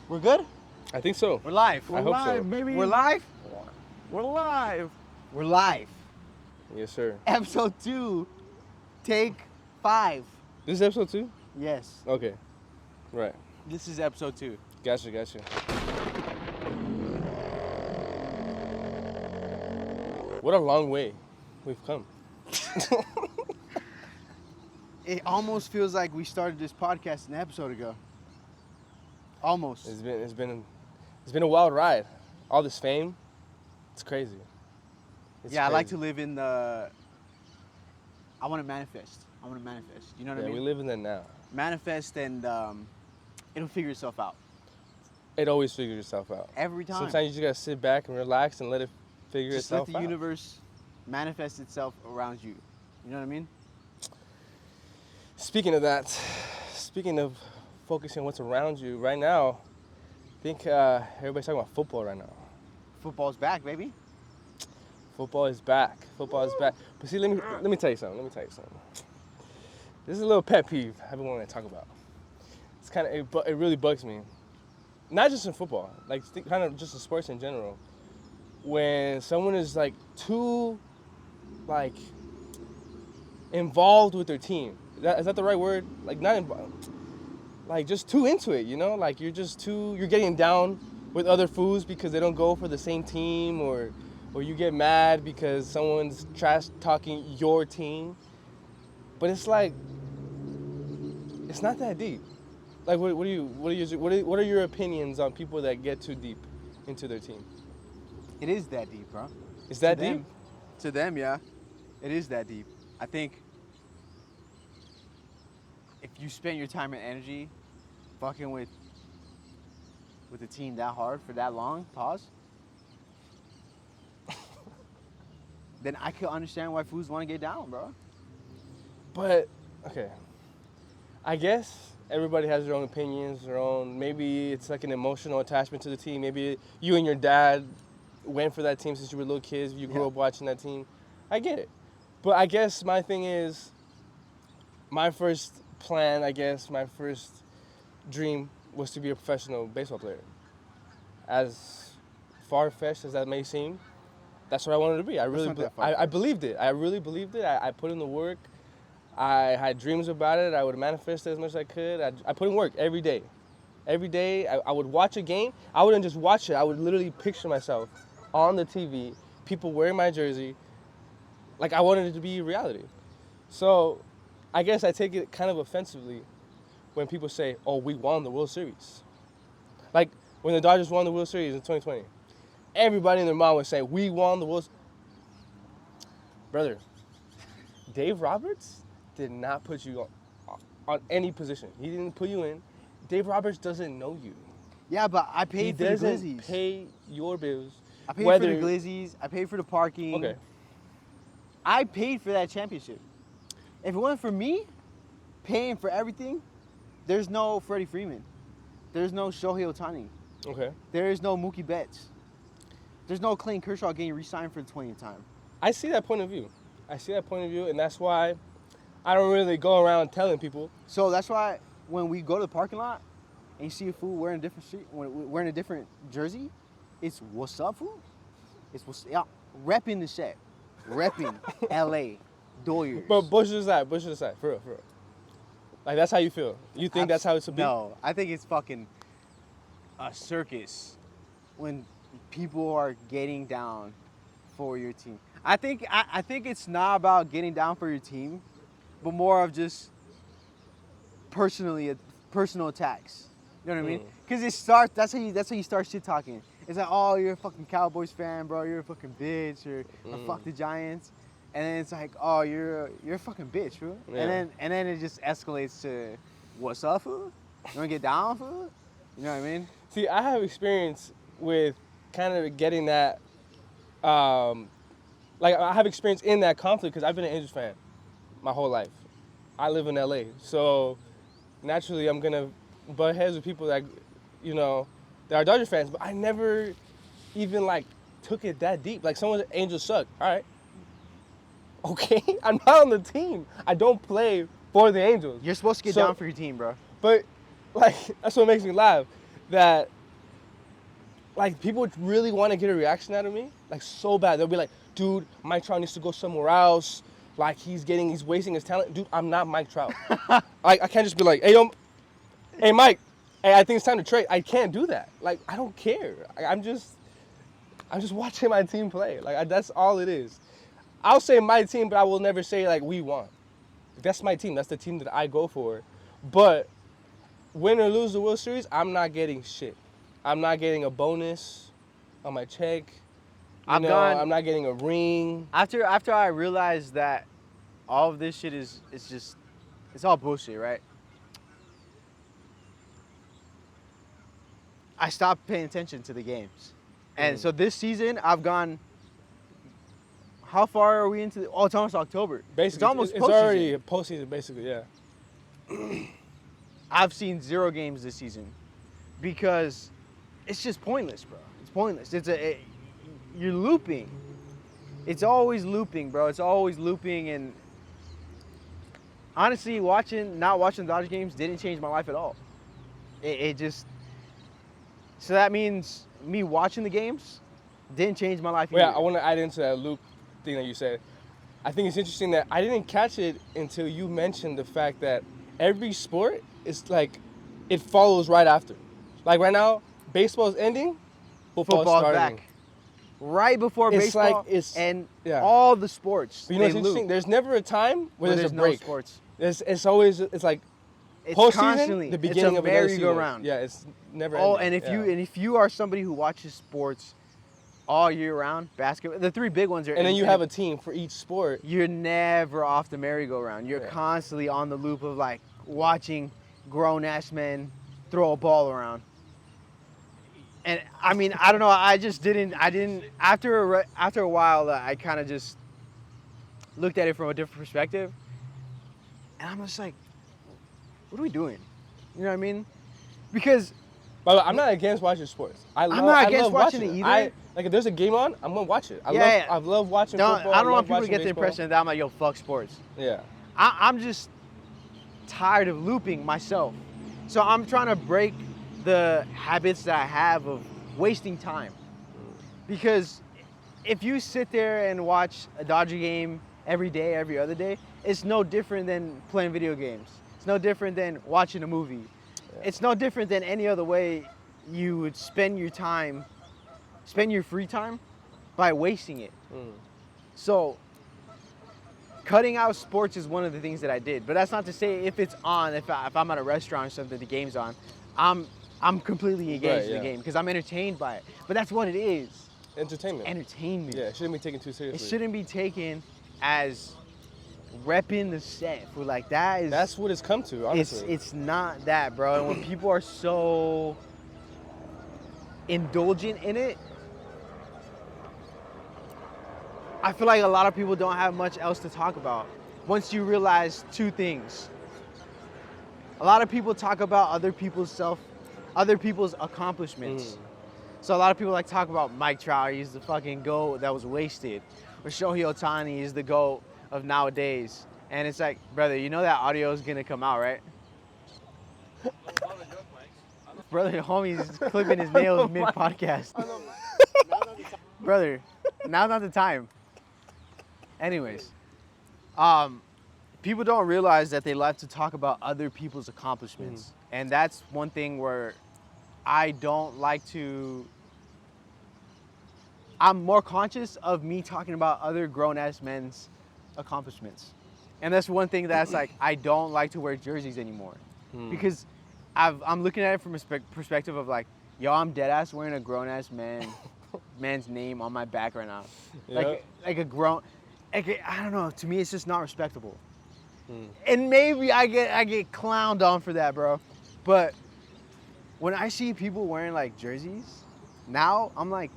We're good? I think so. We're live. I hope so. Baby. We're live? We're live. We're live. Yes, sir. Episode 2, take 5. This is episode 2? Yes. Okay. Right. This is episode 2. Gotcha. What a long way we've come. It almost feels like we started this podcast an episode ago. Almost. It's been a wild ride. All this fame, it's crazy. It's I crazy. like to live in the... I want to manifest. You know what I mean? We live in that now. Manifest and it'll figure itself out. It always figures itself out. Every time. Sometimes you just gotta sit back and relax and let it figure Just itself let the out. universe manifest itself around you. You know what I mean? Speaking of focusing on what's around you, right now, I think everybody's talking about football right now. Football's back, baby. Football is back. But see, let me tell you something. This is a little pet peeve I've been wanting to talk about. It's it really bugs me. Not just in football, like kind of just in sports in general. When someone is like too involved with their team. Is that the right word? Like not involved. Like just too into it, you know? Like you're getting down with other fools because they don't go for the same team, or you get mad because someone's trash talking your team. But it's like, it's not that deep. Like what are your opinions on people that get too deep into their team? It is that deep, bro. Is that deep? To them, yeah. It is that deep. I think if you spend your time and energy fucking with the team that hard for that long, then I could understand why fools want to get down, bro. But, okay. I guess everybody has their own opinions, maybe it's like an emotional attachment to the team. Maybe you and your dad went for that team since you were little kids. You grew up watching that team. I get it. But I guess my thing is, my first plan, my first dream was to be a professional baseball player. As far-fetched as that may seem, that's what I wanted to be. I believed it. I really believed it. I put in the work. I had dreams about it. I would manifest it as much as I could. I put in work every day. Every day, I would watch a game. I wouldn't just watch it. I would literally picture myself on the TV, people wearing my jersey. Like I wanted it to be reality. So I guess I take it kind of offensively when people say, oh, we won the World Series. Like when the Dodgers won the World Series in 2020. Everybody in their mind would say, we won the World Series. Brother, Dave Roberts did not put you on any position. He didn't put you in. Dave Roberts doesn't know you. Yeah, but I paid for the Glizzies. He doesn't pay your bills. I paid for the Glizzies. I paid for the parking. Okay. I paid for that championship. If it wasn't for me paying for everything, there's no Freddie Freeman. There's no Shohei Ohtani. Okay. There is no Mookie Betts. There's no Clayton Kershaw getting re-signed for the 20th time. I see that point of view. And that's why I don't really go around telling people. So that's why when we go to the parking lot and you see a fool wearing a different jersey, it's what's up, fool? It's repping the set. Repping LA, Doyers. But Bush aside, for real. Like that's how you feel. You think that's how it should be? No, I think it's fucking a circus when people are getting down for your team. I think it's not about getting down for your team, but more of just personal attacks. You know what I mean? Because that's how you start shit talking. It's like, oh, you're a fucking Cowboys fan, bro. You're a fucking bitch, or fuck the Giants. And then it's like, oh, you're a fucking bitch, bro. Yeah. And then it just escalates to, what's up, fool? You wanna get down, fool? You know what I mean? See, I have experience with kind of getting that, I have experience in that conflict because I've been an Angels fan my whole life. I live in LA, so naturally I'm gonna butt heads with people that, that are Dodger fans, but I never even took it that deep. Like someone's Angels suck. All right. Okay, I'm not on the team. I don't play for the Angels. You're supposed to get down for your team, bro. But that's what makes me laugh. That like people really want to get a reaction out of me, like so bad. They'll be like, dude, Mike Trout needs to go somewhere else. Like he's wasting his talent. Dude, I'm not Mike Trout. I can't just be like, hey Mike, hey, I think it's time to trade. I can't do that. Like I don't care. I'm just watching my team play. Like that's all it is. I'll say my team, but I will never say like we won. That's my team. That's the team that I go for. But win or lose the World Series, I'm not getting shit. I'm not getting a bonus on my check. I'm not getting a ring. After I realized that all of this shit it's all bullshit, right? I stopped paying attention to the games. And so this season, I've gone. How far are we into? It's almost October. Basically, it's almost it's already postseason, basically, yeah. I've seen 0 games this season because it's just pointless, bro. It's pointless. You're looping. It's always looping, bro. It's always looping, and honestly, not watching Dodgers games didn't change my life at all. It just. So that means me watching the games didn't change my life either. Well, yeah, I want to add into that loop thing that you said. I think it's interesting that I didn't catch it until you mentioned the fact that every sport is like, it follows right after. Like right now, baseball is ending, football's starting. Back. Right before baseball all the sports. But you know what's interesting? There's never a time where there's a break. No sports. It's always like it's postseason, constantly the beginning it's a of another merry-go-round. Yeah, it's never ending. And if you are somebody who watches sports all year round, basketball, the 3 big ones are. And then you have a team for each sport. You're never off the merry-go-round. You're constantly on the loop of like watching grown-ass men throw a ball around. And I mean, I don't know. I didn't. After a while, I kind of just looked at it from a different perspective, and I'm just like, what are we doing? You know what I mean? Because. But I'm not against watching sports. I'm not against watching it either. Like if there's a game on, I'm gonna watch it. I love watching football. I don't want people to get the impression that I'm like, yo, fuck sports. Yeah. I'm just tired of looping myself. So I'm trying to break the habits that I have of wasting time. Because if you sit there and watch a Dodger game every day, every other day, it's no different than playing video games. It's no different than watching a movie. Yeah. It's no different than any other way you would spend your free time by wasting it. So cutting out sports is one of the things that I did. But that's not to say if it's on, if I'm at a restaurant or something, the game's on, I'm completely engaged in the game because I'm entertained by it. But that's what it is. Entertainment. Yeah, it shouldn't be taken too seriously. It shouldn't be taken as repping the set. For like that is. That's what it's come to, honestly. It's not that, bro. And when people are so indulgent in it, I feel like a lot of people don't have much else to talk about. Once you realize 2 things. A lot of people talk about other people's accomplishments. So a lot of people like talk about Mike Trout, he's the fucking GOAT that was wasted. Or Shohei Ohtani is the GOAT of nowadays. And it's like, brother, you know that audio is gonna come out, right? Brother, homie's clipping his nails mid-podcast. Brother, now's not the time. Anyways, people don't realize that they like to talk about other people's accomplishments. And that's one thing where I don't like to. I'm more conscious of me talking about other grown-ass men's accomplishments. And that's one thing that's like, I don't like to wear jerseys anymore. Because I'm looking at it from a perspective of like, yo, I'm dead-ass wearing a grown-ass man's name on my back right now. Yeah. Like a grown, I don't know, to me it's just not respectable. And maybe I get clowned on for that, bro. But when I see people wearing like jerseys, now I'm like,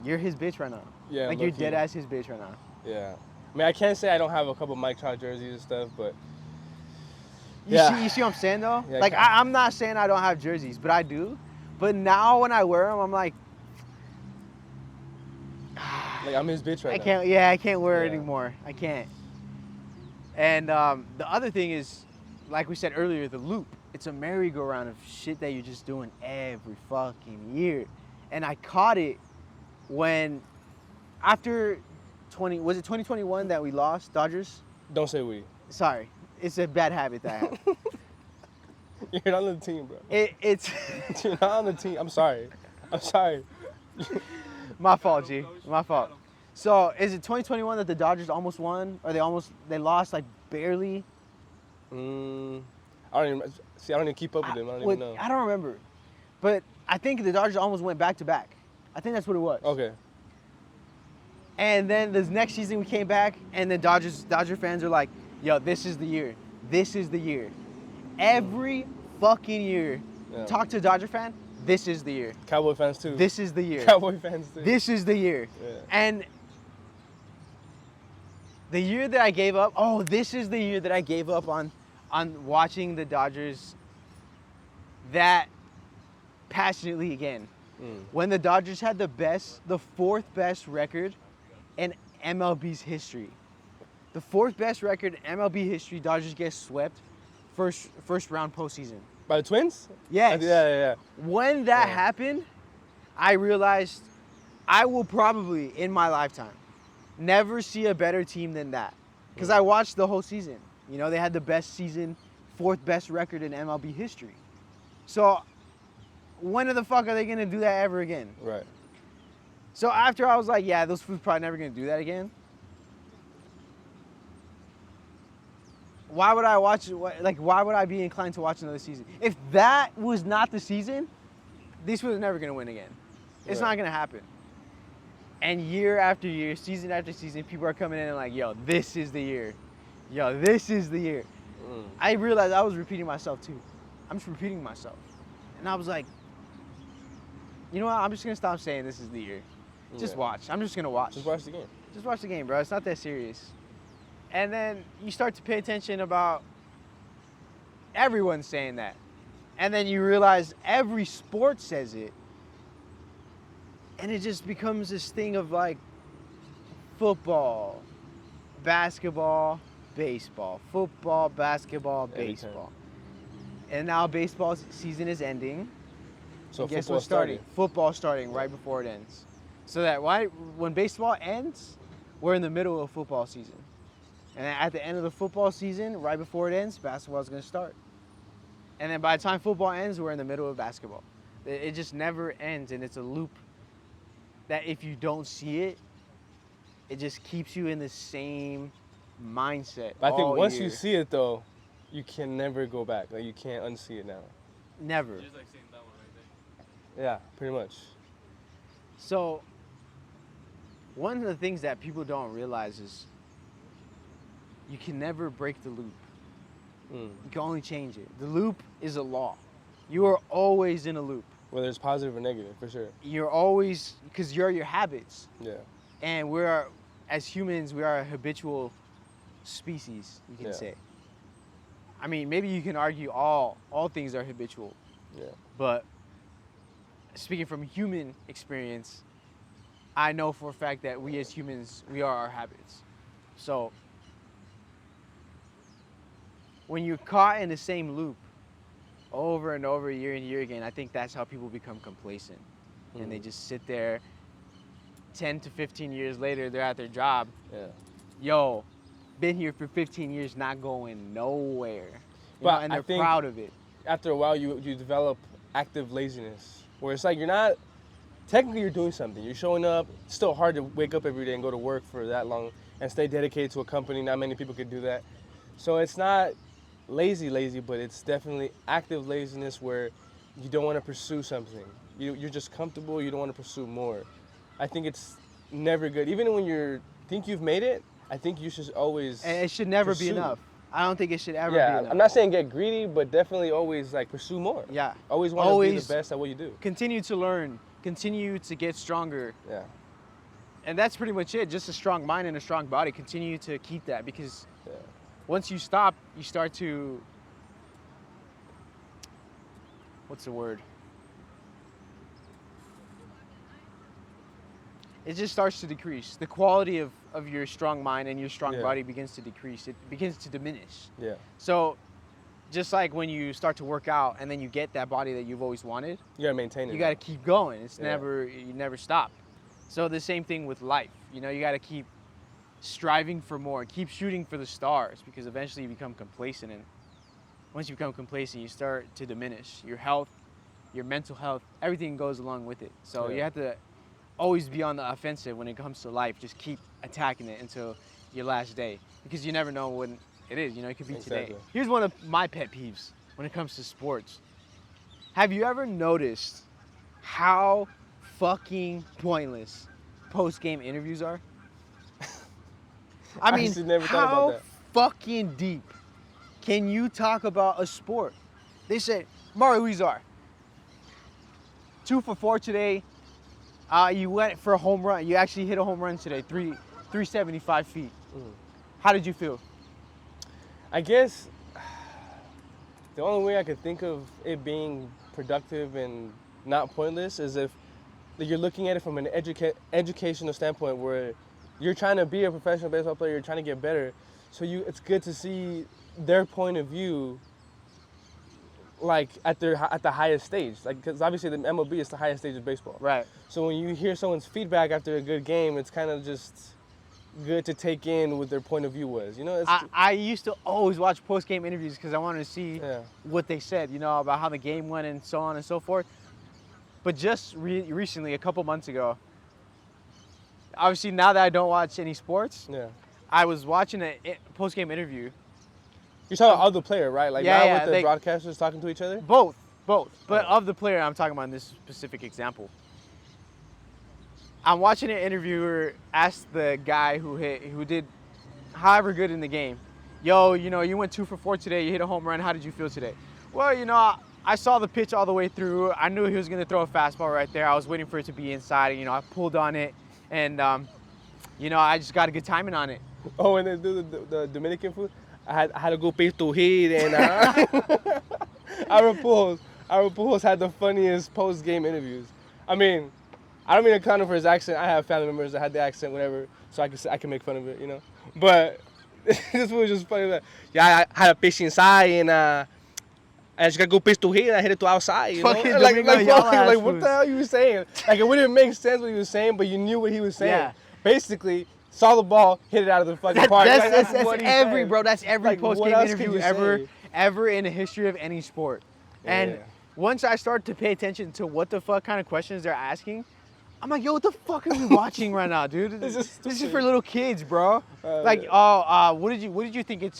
you're his bitch right now. Yeah, like you're dead ass his bitch right now. Yeah. I mean, I can't say I don't have a couple Mike Trout jerseys and stuff, but you see what I'm saying though? Yeah, like I'm not saying I don't have jerseys, but I do. But now when I wear them, I'm like I'm his bitch right now. I can't wear it anymore. I can't. And the other thing is, like we said earlier, the loop. it's a merry-go-round of shit that you're just doing every fucking year. And I caught it when after 2021 that we lost Dodgers? Don't say we. Sorry, it's a bad habit that I have. You're not on the team, bro. It's You're not on the team. I'm sorry. my fault, G. My fault. So is it 2021 that the Dodgers almost won, or they lost like barely? I don't even keep up with them. I don't even know. I don't remember, but I think the Dodgers almost went back to back. I think that's what it was. Okay. And then this next season we came back, and the Dodger fans are like, "Yo, this is the year. This is the year." Every fucking year, talk to a Dodger fan. This is the year. Cowboy fans too. This is the year. Cowboy fans too. This is the year. Yeah. And the year that I gave up. Oh, this is the year that I gave up on watching the Dodgers that passionately again. When the Dodgers had the fourth best record in MLB's history. The fourth best record in MLB history, Dodgers get swept first round postseason. By the Twins? Yes. Yeah. When that happened, I realized I will probably, in my lifetime, never see a better team than that. Because I watched the whole season. You know, they had the best season, fourth best record in MLB history. So when the fuck are they going to do that ever again? Right. So after I was like, yeah, those fools probably never going to do that again. Why would I watch, why would I be inclined to watch another season? If that was not the season, these fools are never going to win again. It's not going to happen. And year after year, season after season, people are coming in and like, yo, this is the year. Yo, this is the year. I realized I was repeating myself too. I'm just repeating myself. And I was like, you know what? I'm just going to stop saying this is the year. Just watch. I'm just going to watch. Just watch the game. Just watch the game, bro. It's not that serious. And then you start to pay attention about everyone saying that. And then you realize every sport says it. And it just becomes this thing of like football, basketball, baseball. Football, basketball, baseball. And now baseball season is ending. So and guess what's starting? Football starting right before it ends. So that when baseball ends, we're in the middle of football season. And then at the end of the football season, right before it ends, basketball is going to start. And then by the time football ends, we're in the middle of basketball. It just never ends, and it's a loop that if you don't see it, it just keeps you in the same mindset. But I think once year. you see it, though, you can never go back. Like, you can't unsee it now. Never. Just like seeing that one right there. Yeah, pretty much. So, one of the things that people don't realize is you can never break the loop. You can only change it. The loop is a law. You are always in a loop. Whether it's positive or negative, for sure. You're always, because you're your habits. Yeah. And as humans, we are a habitual species, you can say. I mean, maybe you can argue all things are habitual. Yeah. But speaking from human experience, I know for a fact that we as humans, we are our habits. So when you're caught in the same loop over and over, year and year again, I think that's how people become complacent. And they just sit there 10 to 15 years later, they're at their job. Yeah. Yo, been here for 15 years, not going nowhere. But and I they're think proud of it. After a while, you develop active laziness, where it's like you're not, technically you're doing something. You're showing up. It's still hard to wake up every day and go to work for that long and stay dedicated to a company. Not many people can do that. So it's not lazy, but it's definitely active laziness where you don't want to pursue something. You're just comfortable. You don't want to pursue more. I think it's never good. Even when you think you've made it, I think you should always And it should never be pursue. enough. I don't think it should ever be Yeah, enough. I'm not saying get greedy, but definitely always like pursue more. Yeah. Always want to be the best at what you do. Continue to learn. Continue to get stronger. Yeah. And that's pretty much it. Just a strong mind and a strong body. Continue to keep that, because once you stop, you start to, what's the word? It just starts to decrease. The quality of your strong mind and your strong body begins to decrease. It begins to diminish. Yeah. So just like when you start to work out and then you get that body that you've always wanted, You gotta maintain it. you got to keep going. It's Yeah. you never stop. So the same thing with life. You know, you got to keep striving for more, keep shooting for the stars, because eventually you become complacent, and once you become complacent, you start to diminish your health, your mental health, everything goes along with it. So Yeah. you have to always be on the offensive when it comes to life. Just keep attacking it until your last day, because you never know when it is. You know, it could be today. Exactly. Here's one of my pet peeves when it comes to sports. Have you ever noticed how fucking pointless post-game interviews are? I mean, actually never thought about how that. fucking deep can you talk about a sport? They say, Mario Huizar, 2 for 4 today. You went for a home run. You actually hit a home run today, 375 feet. How did you feel? I guess the only way I could think of it being productive and not pointless is if you're looking at it from an educational standpoint, where you're trying to be a professional baseball player, you're trying to get better. So it's good to see their point of view, like at the highest stage, like, because obviously the MLB is the highest stage of baseball. Right. So when you hear someone's feedback after a good game, it's kind of just good to take in what their point of view was. You know, I used to always watch post-game interviews because I wanted to see Yeah. what they said, you know, about how the game went and so on and so forth. But just recently, a couple months ago, obviously now that I don't watch any sports, yeah. I was watching a post-game interview. You're talking about other player, right? Like Yeah, not yeah, with the broadcasters talking to each other? Both. But of the player I'm talking about in this specific example. I'm watching an interviewer ask the guy who did however good in the game, yo, you know, you went 2 for 4 today, you hit a home run, how did you feel today? Well, you know, I saw the pitch all the way through. I knew he was going to throw a fastball right there. I was waiting for it to be inside, and, you know, I pulled on it, and, you know, I just got a good timing on it. Oh, and then do the Dominican food? I had to go pay to hit, and Aaron Pujols had the funniest post-game interviews. I mean, I don't mean to clown him for his accent. I have family members that had the accent, whatever, so I can make fun of it, you know. But this was just funny. Like, yeah, I had a pitch inside, and I just got to go pitch to hit, and I hit it to outside, you know. Fucking Like, Domingo Ayala like ass what fools. the hell you were saying? Like, it wouldn't make sense what he was saying, but you knew what he was saying. Yeah. Basically, saw the ball, hit it out of the fucking park. Like, That's what he every, said. bro. That's every Like, what post-game else could interview you say? ever in the history of any sport. And Yeah. once I start to pay attention to what the fuck kind of questions they're asking, I'm like, yo, what the fuck are we watching right now, dude? This is This is stupid. for little kids, bro. Like, yeah. what did you think it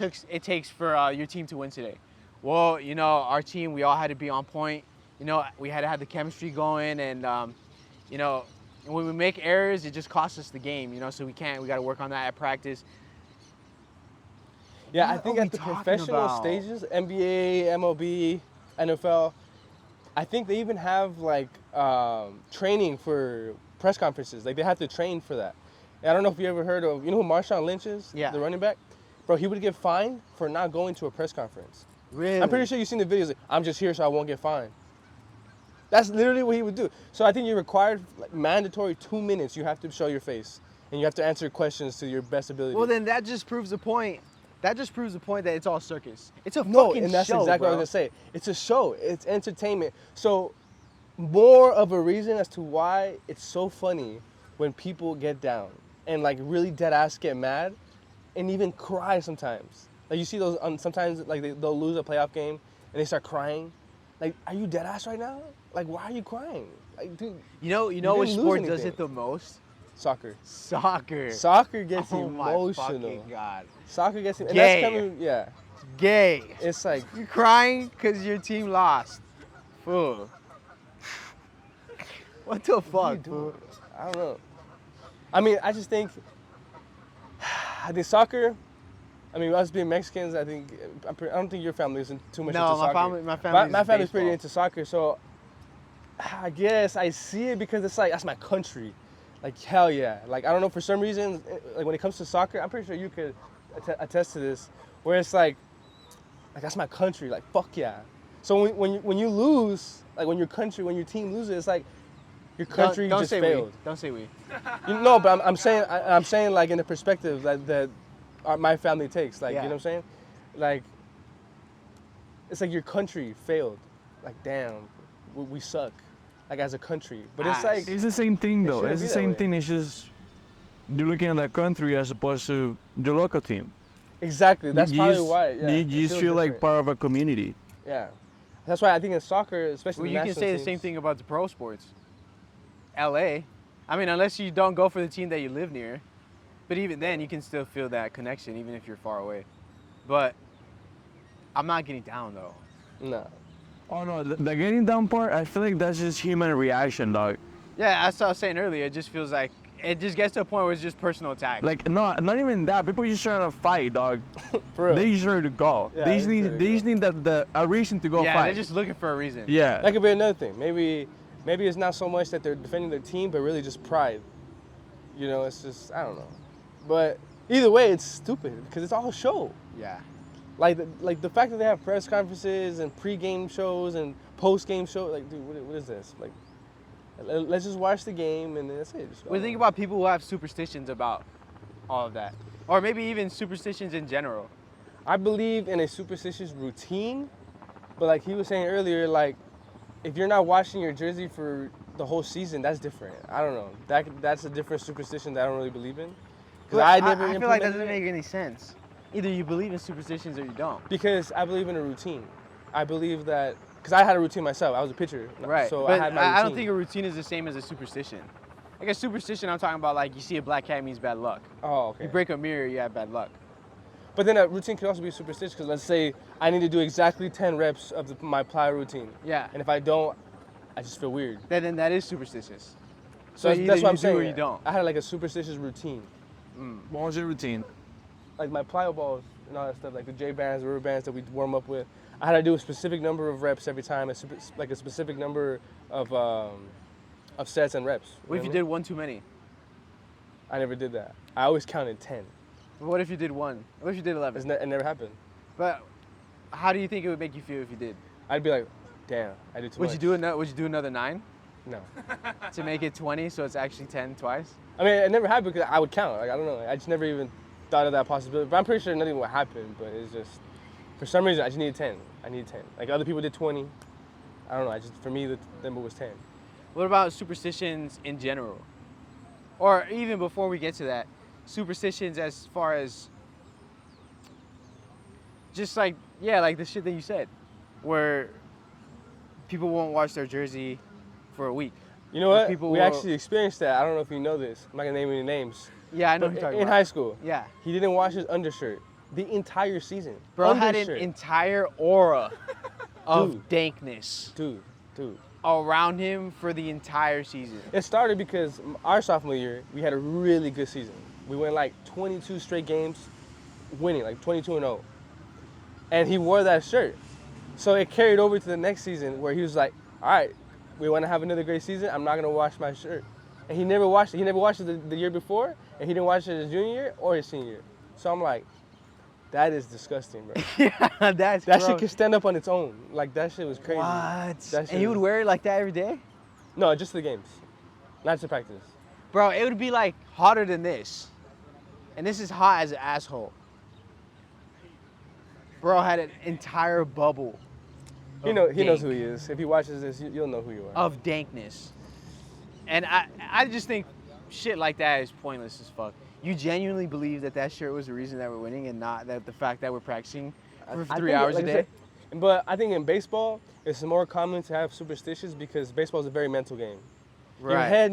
takes for your team to win today? Well, you know, our team, we all had to be on point. You know, we had to have the chemistry going, and you know, when we make errors, it just costs us the game. You know, so we got to work on that at practice. Yeah, I What think are at we the talking professional about? stages, NBA, MLB, NFL, I think they even have like training for press conferences. Like they have to train for that. And I don't know if you ever heard of, you know who Marshawn Lynch is? Yeah. The running back? Bro, he would get fined for not going to a press conference. Really? I'm pretty sure you've seen the videos. Like, I'm just here so I won't get fined. That's literally what he would do. So I think you're required, like, mandatory 2 minutes. You have to show your face, and you have to answer questions to your best ability. Well, then that just proves the point. That just proves the point that it's all circus. It's a No, fucking and that's show, exactly bro. what I was gonna say. It's a show. It's entertainment. So, more of a reason as to why it's so funny when people get down and like really dead ass get mad, and even cry sometimes. Like you see those sometimes like they'll lose a playoff game and they start crying. Like, are you dead ass right now? Like, why are you crying? Like, dude, You know You what didn't lose sport does anything. it the most? soccer. Soccer. Soccer gets Oh my emotional. fucking god. Soccer gets and Gay. that's coming. Yeah, Gay. it's like You're crying because your team lost. Fool. What the What are you fuck, doing? fool? I don't know. I mean, I just think, soccer. I mean, us being Mexicans, I think I don't think your family isn't too much No, into my soccer. family- my family's my family's pretty baseball. into soccer, so I guess I see it because it's like that's my country. Like hell yeah. Like I don't know, for some reason, like when it comes to soccer, I'm pretty sure you could attest to this, where it's like that's my country. Like fuck yeah. So when you lose, like when your team loses, it's like your country don't just say failed. we. Don't say we. You know, but I'm saying like in the perspective that my family takes, like Yeah. you know what I'm saying, like it's like your country failed. Like, damn, we suck. Like, as a country. But it's like... It's the same thing, though. shouldn't It's be the that same way. thing. It's just you're looking at that country as opposed to the local team. Exactly. That's You probably just- why. Yeah, You it just feels feel like different. part of a community. Yeah. That's why I think in soccer, especially Well, the you can national say the teams- same thing about the pro sports. LA. I mean, unless you don't go for the team that you live near. But even then, you can still feel that connection, even if you're far away. But I'm not getting down, though. No. Oh no, the getting down part, I feel like that's just human reaction, dog. Yeah, as I was saying earlier, it just feels like it just gets to a point where it's just personal attack. Like not even that. People just trying to fight, dog. For real. They just ready to go. Yeah, they just they need ready to they just need a reason to go yeah, fight. they're just looking for a reason. yeah. That could be another thing. Maybe it's not so much that they're defending their team, but really just pride. You know, it's just, I don't know. But either way, it's stupid because it's all show. Yeah. Like the fact that they have press conferences and pre-game shows and post-game shows. Like, dude, what is this? Like, let's just watch the game and that's it. Just go What do you think about people who have superstitions about all of that? Or maybe even superstitions in general? I believe in a superstitious routine, but like he was saying earlier, like if you're not washing your jersey for the whole season, that's different. I don't know. That's a different superstition that I don't really believe in. Because But I never I feel like that implemented doesn't it. make any sense. Either you believe in superstitions or you don't. Because I believe in a routine. I believe that because I had a routine myself. I was a pitcher, Right. so but I had my routine. I don't think a routine is the same as a superstition. Like a superstition, I'm talking about like you see a black cat means bad luck. Oh, okay. You break a mirror, you have bad luck. But then a routine can also be superstitious because let's say I need to do exactly 10 reps of my plyo routine, Yeah. and if I don't, I just feel weird. Then that is superstitious. So either that's what you I'm do saying. or you don't. I had like a superstitious routine. What was your routine? Like my plyo balls and all that stuff, like the J bands, rubber bands that we warm up with. I had to do a specific number of reps every time, like a specific number of sets and reps. What if you did one too many? I never did that. I always counted 10. What if you did one? What if you did 11? It never happened. But how do you think it would make you feel if you did? I'd be like, damn, I did too Would much. you do another 9 No. to make it 20 so it's actually 10 twice? I mean, it never happened because I would count. Like I don't know. I just never even thought of that possibility. But I'm pretty sure nothing would happen. But it's just, for some reason, I just needed 10. I needed 10. Like other people did 20. I don't know. For me, the number was 10. What about superstitions in general? Or even before we get to that, superstitions as far as just like, yeah, like the shit that you said, where people won't wash their jersey for a week. You know Or what? people We will- actually experienced that. I don't know if you know this. I'm not gonna name any names. Yeah, I know But who you're talking in about. high school, Yeah. he didn't wash his undershirt the entire season. Bro had an Undershirt. entire aura of Dude. dankness Dude. around him for the entire season. It started because our sophomore year, we had a really good season. We went like 22 straight games, winning, like 22-0. And he wore that shirt. So it carried over to the next season where he was like, all right, we want to have another great season. I'm not going to wash my shirt. And he never washed it. He never washed it the year before, and he didn't wash it his junior year or his senior year. So I'm like, that is disgusting, bro. Yeah, that's That gross. shit can stand up on its own. Like, that shit was crazy. What? That shit And he would was- wear it like that every day? No, just the games. Not to practice. Bro, it would be like hotter than this. And this is hot as an asshole. Bro had an entire bubble He knows who he is. If he watches this, you'll know who you are. of dankness. And I just think shit like that is pointless as fuck. You genuinely believe that shirt was the reason that we're winning and not that the fact that we're practicing for I 3 think, hours like a I day? said, but I think in baseball, it's more common to have superstitions because baseball is a very mental game. Your head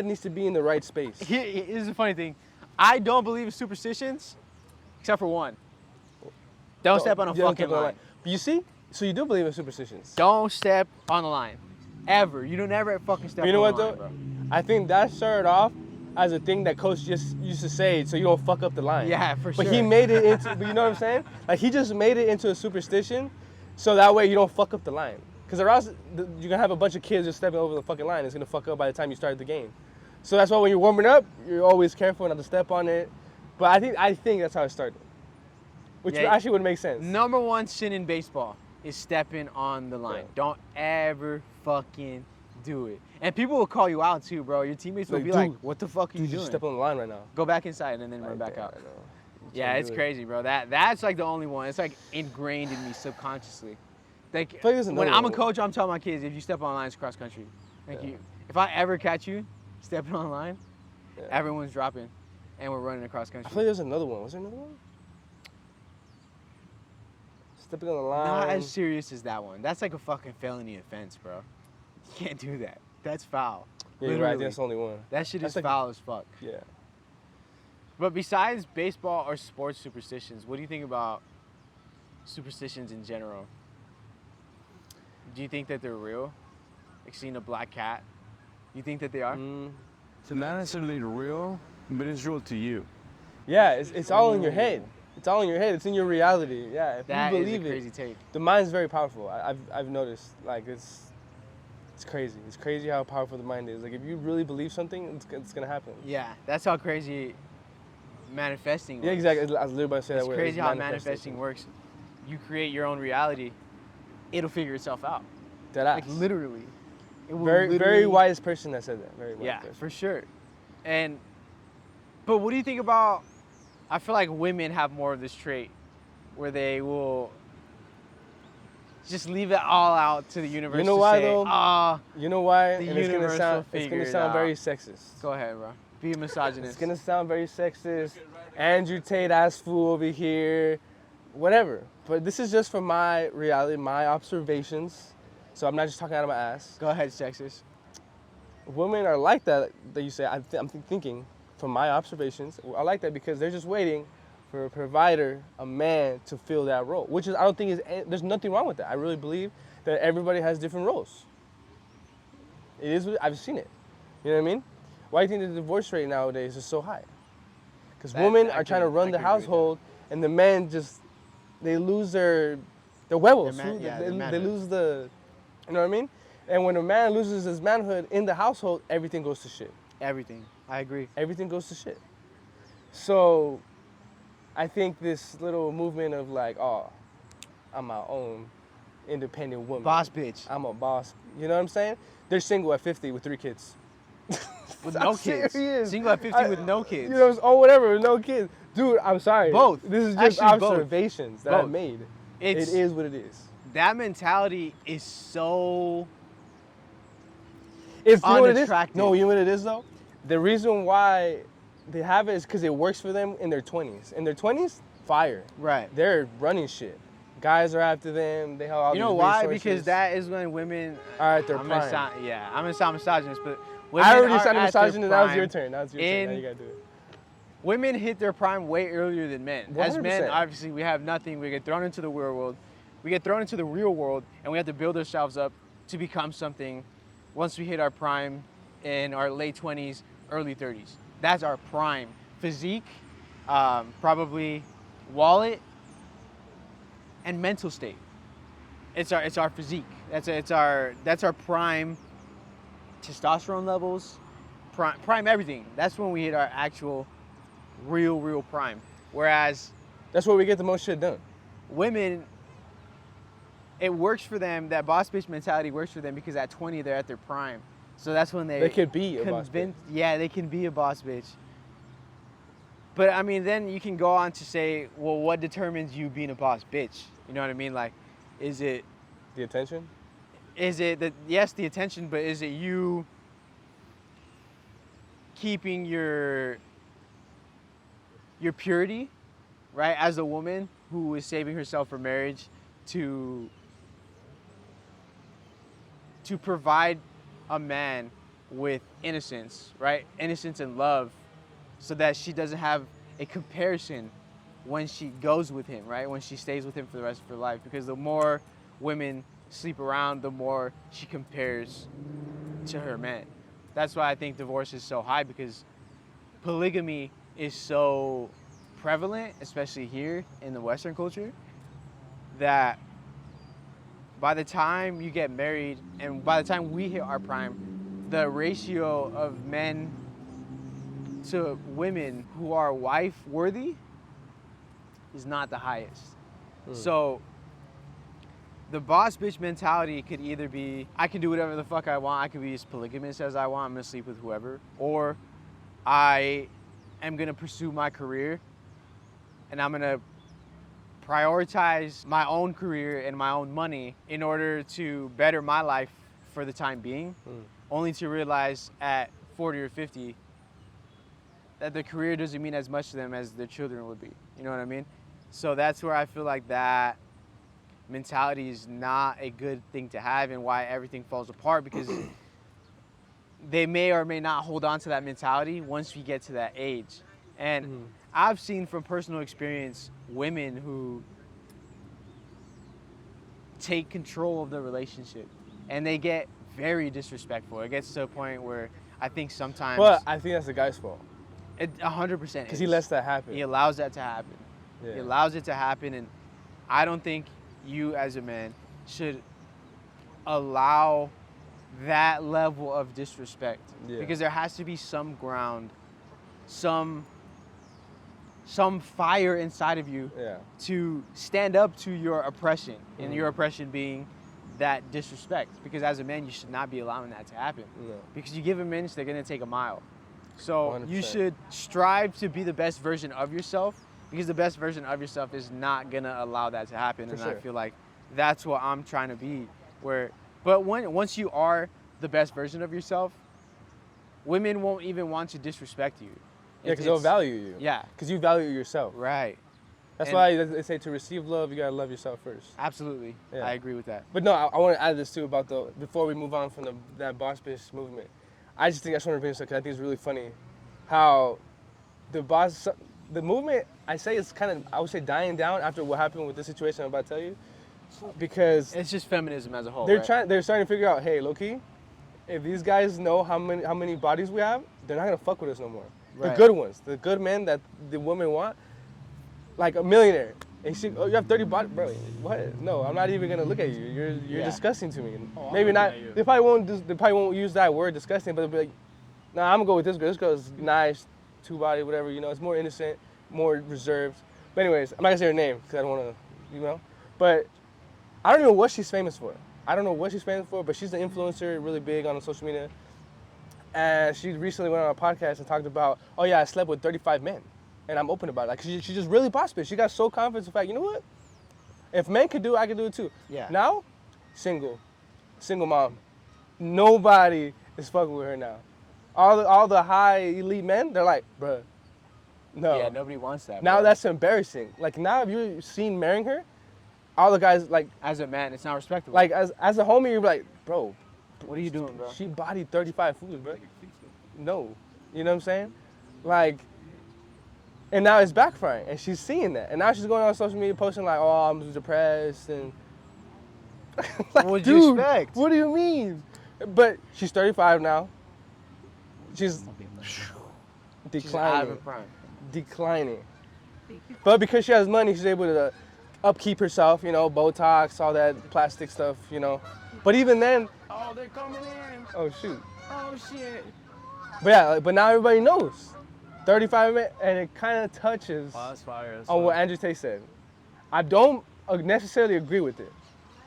needs to be in the right space. Here's the funny thing. I don't believe in superstitions except for one. Don't step on a You don't fucking step on line. But you see? So you do believe in superstitions. Don't step on the line. Ever. You don't ever fucking step But you know on what the line, though? bro. I think that started off as a thing that coach just used to say so you don't fuck up the line. Yeah, for But sure. he made it into, but you know what I'm saying? Like he just made it into a superstition so that way you don't fuck up the line. Because or else you're going to have a bunch of kids just stepping over the fucking line. It's going to fuck up by the time you start the game. So that's why when you're warming up, you're always careful not to step on it. But I think that's how it started. Which Yeah. actually would make sense. Number one sin in baseball is stepping on the line. Yeah. Don't ever fucking do it. And people will call you out too, bro. Your teammates will Like, be dude, like, what the fuck are you You doing? just step on the line right now. Go back inside and then run Like, back damn, out. I know. You Yeah, can't it's do it. crazy, bro. That's like the only one. It's like ingrained in me subconsciously. Like feel like there's when another I'm a one. coach, I'm telling my kids, if you step on line, it's cross country. Like Yeah. if I ever catch you stepping on line, Yeah. everyone's dropping, and we're running across I country. feel like there's another one. Was there another one? Stepping on the line. Not as serious as that one. That's like a fucking felony offense, bro. You can't do that. That's foul. Yeah, you're right. I Literally. think that's the only one. That shit That's is like- foul as fuck. Yeah. But besides baseball or sports superstitions, what do you think about superstitions in general? Do you think that they're real? Like seeing a black cat? You think that they are? It's not necessarily real, but it's real to you. Yeah, it's all in your head. It's all in your head. It's in your reality. Yeah, if That you is believe a it, crazy take. the mind's very powerful. I've noticed. Like it's crazy. It's crazy how powerful the mind is. Like if you really believe something, it's gonna happen. Yeah, that's how crazy manifesting works. Yeah, exactly. I was literally about to say It's that word. crazy how manifestation. manifesting works. You create your own reality, it'll figure itself out. Dead Like ass. literally. It will Very literally- wise person that said that. Very wise Yeah, person. for sure. But what do you think about? I feel like women have more of this trait, where they will just leave it all out to the universe. You know to why, say, though? Ah, You know why? The And it's universe gonna will sound it's figure gonna it sound out. very sexist. go ahead, bro. Be a misogynist. It's gonna sound very sexist. Andrew Tate ass fool over here, whatever. But this is just from my reality, my observations. So I'm not just talking out of my ass. Go ahead, sexist. Women are like that you say. I'm thinking from my observations. I like that because they're just waiting for a provider, a man, to fill that role. Which is I don't think there's nothing wrong with that. I really believe that everybody has different roles. It is. I've seen it. You know what I mean? Why do you think the divorce rate nowadays is so high? Because women are trying to run the household, and the men just they lose their huevos. Their They manhood. lose the, you know what I mean? And when a man loses his manhood in the household, everything goes to shit. Everything. I agree. Everything goes to shit. So, I think this little movement of like, oh, I'm my own independent woman. Boss bitch. I'm a boss. You know what I'm saying? They're single at 50 with 3 kids. With I'm no kids. serious. Single at 50 with no kids. You know, or whatever, with no kids. Dude, I'm sorry. Both. This is just Actually, both. observations that I Both. made. It's- It is what it is. That mentality is so It's you know what it is? unattractive. No, you know what it is though? The reason why they have it is because it works for them in their 20s. In their 20s, fire. right. They're running shit. Guys are after them. They have all You know these why? resources. Because that is when women are at their I'm prime. gonna sound, yeah, I'm gonna sound misogynist, but women I already are sounded at their misogynist. That was your prime. turn. That was your turn. Now in- you gotta do it. Women hit their prime way earlier than men. As men, 100%. obviously, we have nothing. We get thrown into the real world. We get thrown into the real world, and we have to build ourselves up to become something. Once we hit our prime in our late 20s, early 30s, that's our prime. Physique, probably wallet, and mental state. It's our physique. That's our prime. Testosterone levels, prime everything. That's when we hit our actual, real prime. Whereas That's where we get the most shit done. women, it works for them. That boss bitch mentality works for them because at 20 they're at their prime. So that's when they They could be a boss bitch. Yeah, they can be a boss bitch. But I mean, then you can go on to say, well, what determines you being a boss bitch? You know what I mean? Like, is it The attention? yes, the attention, but is it you keeping your purity, right? As a woman who is saving herself for marriage to provide a man with innocence, right? Innocence and love, so that she doesn't have a comparison when she goes with him, right? When she stays with him for the rest of her life. Because the more women sleep around, the more she compares to her man. That's why I think divorce is so high, because polygamy is so prevalent, especially here in the Western culture, that by the time you get married and by the time we hit our prime, the ratio of men to women who are wife worthy is not the highest. So the boss bitch mentality could either be, I can do whatever the fuck I want, I can be as polygamous as I want, I'm gonna sleep with whoever, or I am gonna pursue my career and I'm gonna prioritize my own career and my own money in order to better my life for the time being, only to realize at 40 or 50 that their career doesn't mean as much to them as their children would be. You know what I mean? So that's where I feel like that mentality is not a good thing to have, and why everything falls apart, because they may or may not hold on to that mentality once we get to that age. And I've seen from personal experience women who take control of the relationship and they get very disrespectful. It gets to a point where I think sometimes... But I think that's the guy's fault. It 100%. Because he lets that happen. He allows that to happen. Yeah. He allows it to happen, and I don't think you as a man should allow that level of disrespect. Yeah. Because there has to be some ground, some fire inside of you to stand up to your oppression, and your oppression being that disrespect. Because as a man, you should not be allowing that to happen. No. Because you give them an inch, they're gonna take a mile. So 100%. you should strive to be the best version of yourself, because the best version of yourself is not gonna allow that to happen. And I feel like that's what I'm trying to be. But once you are the best version of yourself, women won't even want to disrespect you. Yeah, because they'll value you. Yeah. Because you value yourself. Right. That's why they say to receive love, you gotta love yourself first. Absolutely. Yeah. I agree with that. But no, I want to add this too about before we move on from that boss bitch movement. I just think I just want to bring this up because I think it's really funny how the movement, I say it's kind of, I would say, dying down after what happened with the situation I'm about to tell you, because it's just feminism as a whole. They're starting to figure out, hey, low key, if these guys know how many bodies we have, they're not gonna fuck with us no more. Right. The good ones, the good men that the women want, like a millionaire. And she, oh, you have 30 bodies, bro. What? No, I'm not even gonna look at you. You're disgusting to me. Oh, Maybe not. They probably won't use that word disgusting, but they'll be like, nah, I'm gonna go with this girl. This girl's nice, 2 body, whatever. You know, it's more innocent, more reserved. But anyways, I'm not gonna say her name because I don't wanna, you know. But I don't know what she's famous for. But she's an influencer, really big on social media. And she recently went on a podcast and talked about, oh yeah, I slept with 35 men. And I'm open about it. Like, she's just really positive. She got so confident in the fact, you know what? If men could do it, I can do it too. Yeah. Now, single mom. Nobody is fucking with her now. All the high elite men, they're like, bruh, no. Yeah, nobody wants that. Now bro. that's embarrassing. Like, now if you're seen marrying her, all the guys, like, As a man, it's not respectable. like as a homie, you're like, bro, what are you doing, bro? she bodied 35 fools, bro. No. You know what I'm saying? Like, and now it's backfiring, and she's seeing that. And now she's going on social media posting like, oh, I'm depressed, and like, What would dude, you expect? what do you mean? But she's 35 now. She's She's out of her declining. prime. Declining. But because she has money, she's able to upkeep herself, you know, Botox, all that plastic stuff, you know. But even then, Oh, they're coming in. oh shoot. Oh, shit. But yeah, but now everybody knows. 35 minutes, and it kind of touches That's fire. on what Andrew Tate said. I don't necessarily agree with it.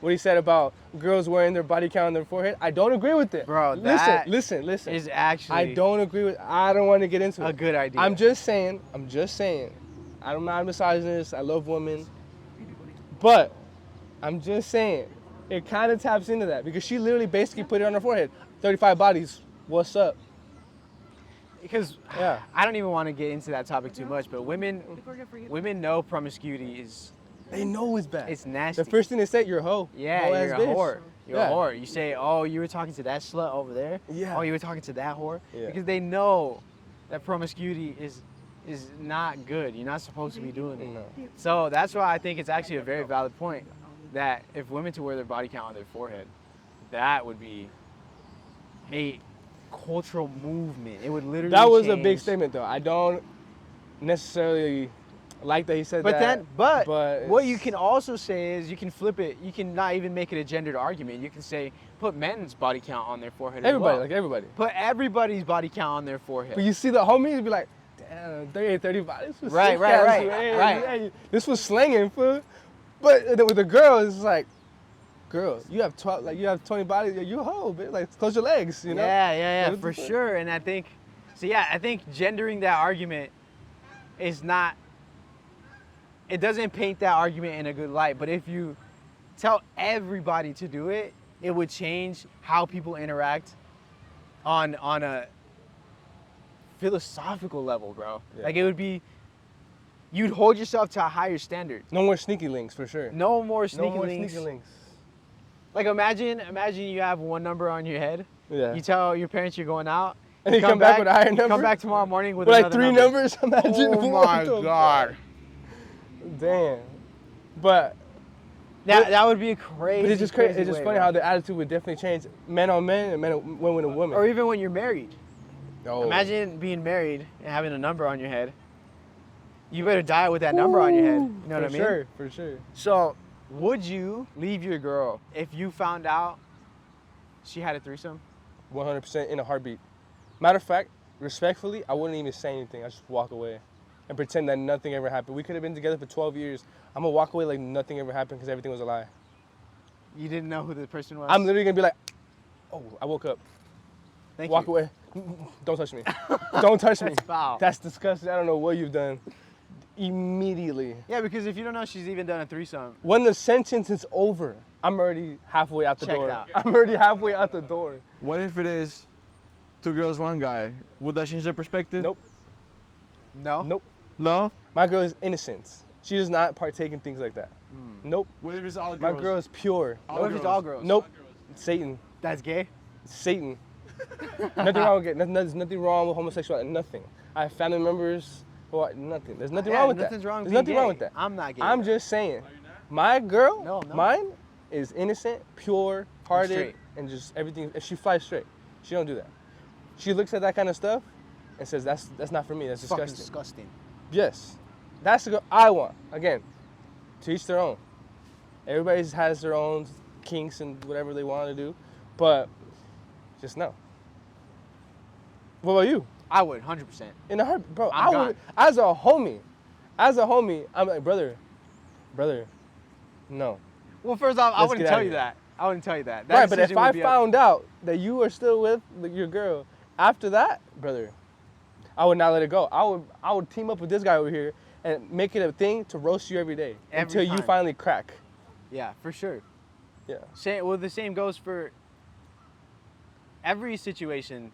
What he said about girls wearing their body count on their forehead, I don't agree with it. Bro, that listen. is actually I don't agree with. I don't want to get into it. a good idea. I'm just saying. I'm not a misogynist. I love women. But I'm just saying, it kind of taps into that because she literally basically put it on her forehead. 35 bodies. What's up? Because Yeah. I don't even want to get into that topic too much, but women know promiscuity is They know it's bad. it's nasty. The first thing they say, you're a hoe. Yeah, Hoe-ass you're a bitch. whore. You're Yeah. a whore. You say, oh, you were talking to that slut over there? Yeah. Oh, you were talking to that whore? Yeah. Because they know that promiscuity is not good. You're not supposed to be doing it. No. So that's why I think it's actually a very valid point that if women to wear their body count on their forehead, that would be a cultural movement. It would literally That was a big change. statement, though. I don't necessarily like that he said But that. but what it's- you can also say is you can flip it. You can not even make it a gendered argument. You can say put men's body count on their forehead. everybody, as well. like everybody. Put everything body count on their forehead. But you see the homies be like, damn, 30 bodies. Was Right, sick right, ass, right, man. right. Hey, this was slanging, fool. But with the girls, it's like, girl, you have 12, like you have 20 bodies. You a hoe, bitch. Like close your legs, you know. Yeah, What for the fuck? sure. And I think gendering that argument is not it doesn't paint that argument in a good light. But if you tell everybody to do it, it would change how people interact on a philosophical level, bro. Yeah. Like it would be, you'd hold yourself to a higher standard. No more sneaky links for sure. No more No sneaky more links. sneaky links. Like imagine you have one number on your head. Yeah. You tell your parents you're going out. And you come back with a higher number? Come back tomorrow morning with With like another 3 number. numbers, imagine. Oh What my the God. fuck? Damn. But That would be a crazy. it's just crazy. It's crazy just way, funny bro. how the attitude would definitely change, men on men and women on women. Or even when you're married. Oh. Imagine being married and having a number on your head. You better die with that number on your head. You know what I mean? Sure, for sure. So, would you leave your girl if you found out she had a threesome? 100% in a heartbeat. Matter of fact, respectfully, I wouldn't even say anything. I just walk away and pretend that nothing ever happened. We could have been together for 12 years. I'm gonna walk away like nothing ever happened because everything was a lie. You didn't know who the person was? I'm literally gonna be like, oh, I woke up. Thank Walk you. away. Don't touch me. Don't touch me. That's foul. That's disgusting. I don't know what you've done. Immediately. Yeah, because if you don't know she's even done a threesome, When the sentence is over, I'm already halfway out the Checked door. out. I'm already halfway out the door. What if it is 2 girls, 1 guy? Would that change the perspective? Nope. no? Nope. No? My girl is innocent. She does not partake in things like that. Nope. What if it's all My girls? girl is pure. What if it's all girls? Nope. Satan. That's gay? Satan. Nothing wrong with it. There's nothing wrong with homosexuality. Nothing. I have family members who are nothing. There's nothing Yeah, wrong with that. nothing's wrong There's being nothing wrong gay. with that. I'm not gay. I'm just saying, my girl, No, no. mine is innocent, pure, hearted, straight. and just everything. If she flies straight, she don't do that. She looks at that kind of stuff and says, "That's not for me. That's fucking disgusting." disgusting. Yes, that's the girl I want. Again, to each their own. Everybody has their own kinks and whatever they want to do, but just no. What about you? I would, 100%. In a heart, bro. I'm I would, as a homie, I'm like, brother, no. Well, first off, I Let's wouldn't get tell outta you here. that. I wouldn't tell you that. Right, but if decision would I be up- found out that you are still with your girl after that, brother, I would not let it go. I would team up with this guy over here and make it a thing to roast you every day Every until you time. finally crack. Yeah, for sure. Yeah. Well, the same goes for every situation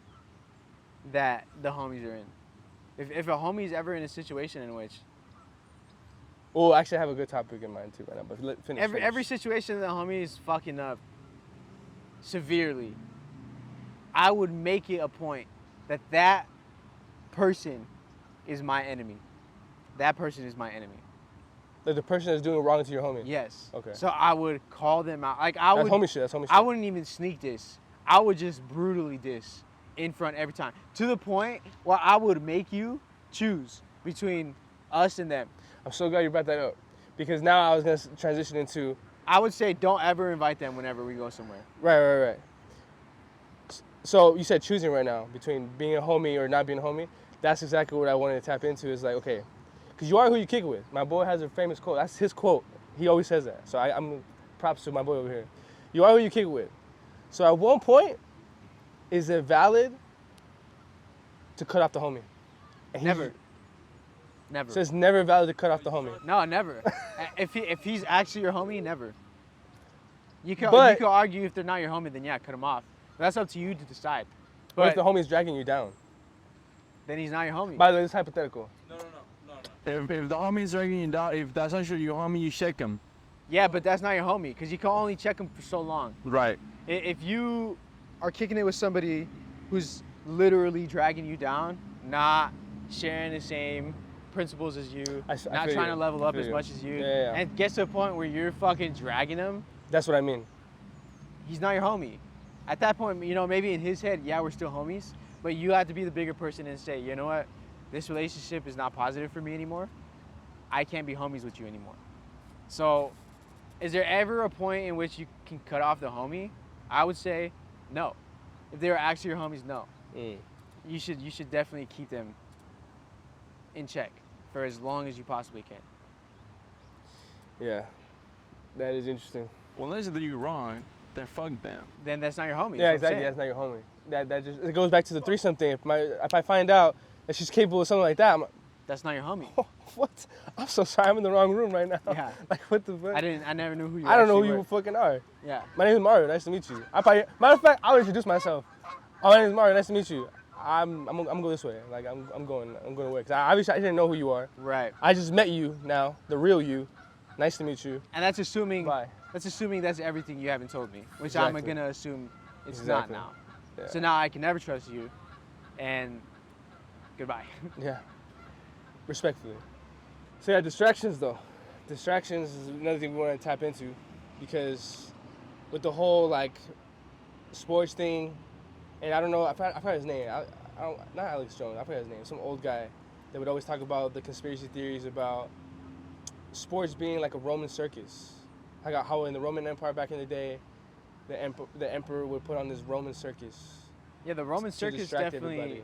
that the homies are in. If a homie's ever in a situation in which Well, actually, I have a good topic in mind too right now, but finish. every situation that the homie is fucking up severely, I would make it a point that person is my enemy. That person is my enemy. Like the person that's doing wrong to your homie. Yes. Okay. So I would call them out. Like I That's would. homie shit. That's homie shit. I wouldn't even sneak diss. I would just brutally diss in front every time. To the point where I would make you choose between us and them. I'm so glad you brought that up because now I was gonna transition into I would say don't ever invite them whenever we go somewhere. right. So you said choosing right now between being a homie or not being a homie. That's exactly what I wanted to tap into. Is like okay, because you are who you kick it with. My boy has a famous quote. That's his quote. He always says that. So I'm props to my boy over here. You are who you kick it with. So at one point, is it valid to cut off the homie? And Never. Never. So it's never valid to cut off the homie. No, never. if he's actually your homie, never. You can argue if they're not your homie, then yeah, cut him off. But that's up to you to decide. What if But the homie's dragging you down? then he's not your homie. By the way, this is hypothetical. No. If the homie is dragging you down, if that's not your homie, you shake him. Yeah, but that's not your homie because you can only check him for so long. Right. If you are kicking it with somebody who's literally dragging you down, not sharing the same principles as you, I not feel trying you. to level I up feel as you. much as you, Yeah. and gets to a point where you're fucking dragging him, That's what I mean. he's not your homie. At that point, you know, maybe in his head, yeah, we're still homies, but you have to be the bigger person and say, you know what, this relationship is not positive for me anymore. I can't be homies with you anymore. So, is there ever a point in which you can cut off the homie? I would say no. If they were actually your homies, no. You should definitely keep them in check for as long as you possibly can. Yeah, that is interesting. Well, unless they do you wrong, then fuck them. Then that's not your homie. Yeah, That's what I'm exactly. saying. That's not your homie. That just it goes back to the threesome thing. If I find out that she's capable of something like that, That's not your homie. What? I'm so sorry. I'm in the wrong room right now. Yeah. Like, what the fuck? I never knew who you. I don't know who actually you were. fucking are. Yeah. My name is Mario. Nice to meet you. Matter of fact, I'll introduce myself. Oh, my name is Mario. Nice to meet you. I'm gonna go this way. Like I'm going away. Cause obviously I didn't know who you are. Right. I just met you now, the real you. Nice to meet you. And that's assuming. Bye. That's assuming that's everything you haven't told me, which Exactly. I'm gonna assume it's Exactly. not now. Yeah. So now I can never trust you, and goodbye. Yeah. Respectfully. So yeah, distractions though. Distractions is another thing we want to tap into, because with the whole like sports thing, and I don't know, I forgot his name. I don't, not Alex Jones. I forgot his name. Some old guy that would always talk about the conspiracy theories about sports being like a Roman circus. How in the Roman Empire back in the day, the emperor would put on this Roman circus. Yeah, the Roman to circus distract definitely. everybody.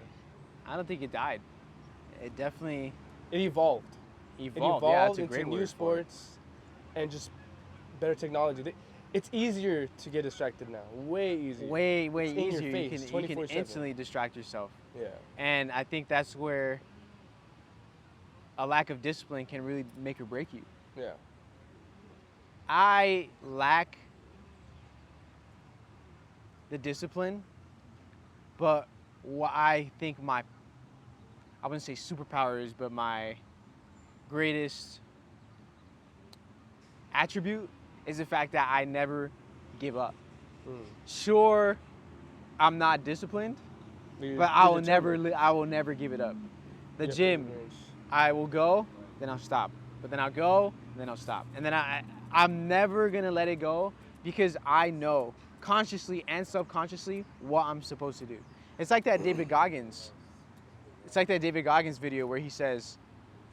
I don't think it died. It definitely It evolved. evolved. It Yeah, evolved that's a great into word new for it. sports and just better technology. It's easier to get distracted now. Way easier. Way It's in your easier. face, You can 24/7. instantly distract yourself, Yeah. and I think that's where a lack of discipline can really make or break you. Yeah. I lack the discipline, but what I think I wouldn't say superpower is, but my greatest attribute is the fact that I never give up. Sure, I'm not disciplined, but I will never give it up. The gym, I will go, then I'll stop. But then I'll go, then I'll stop. And then I'm never gonna let it go, because I know consciously and subconsciously what I'm supposed to do. It's like that David Goggins. It's like that David Goggins video where he says,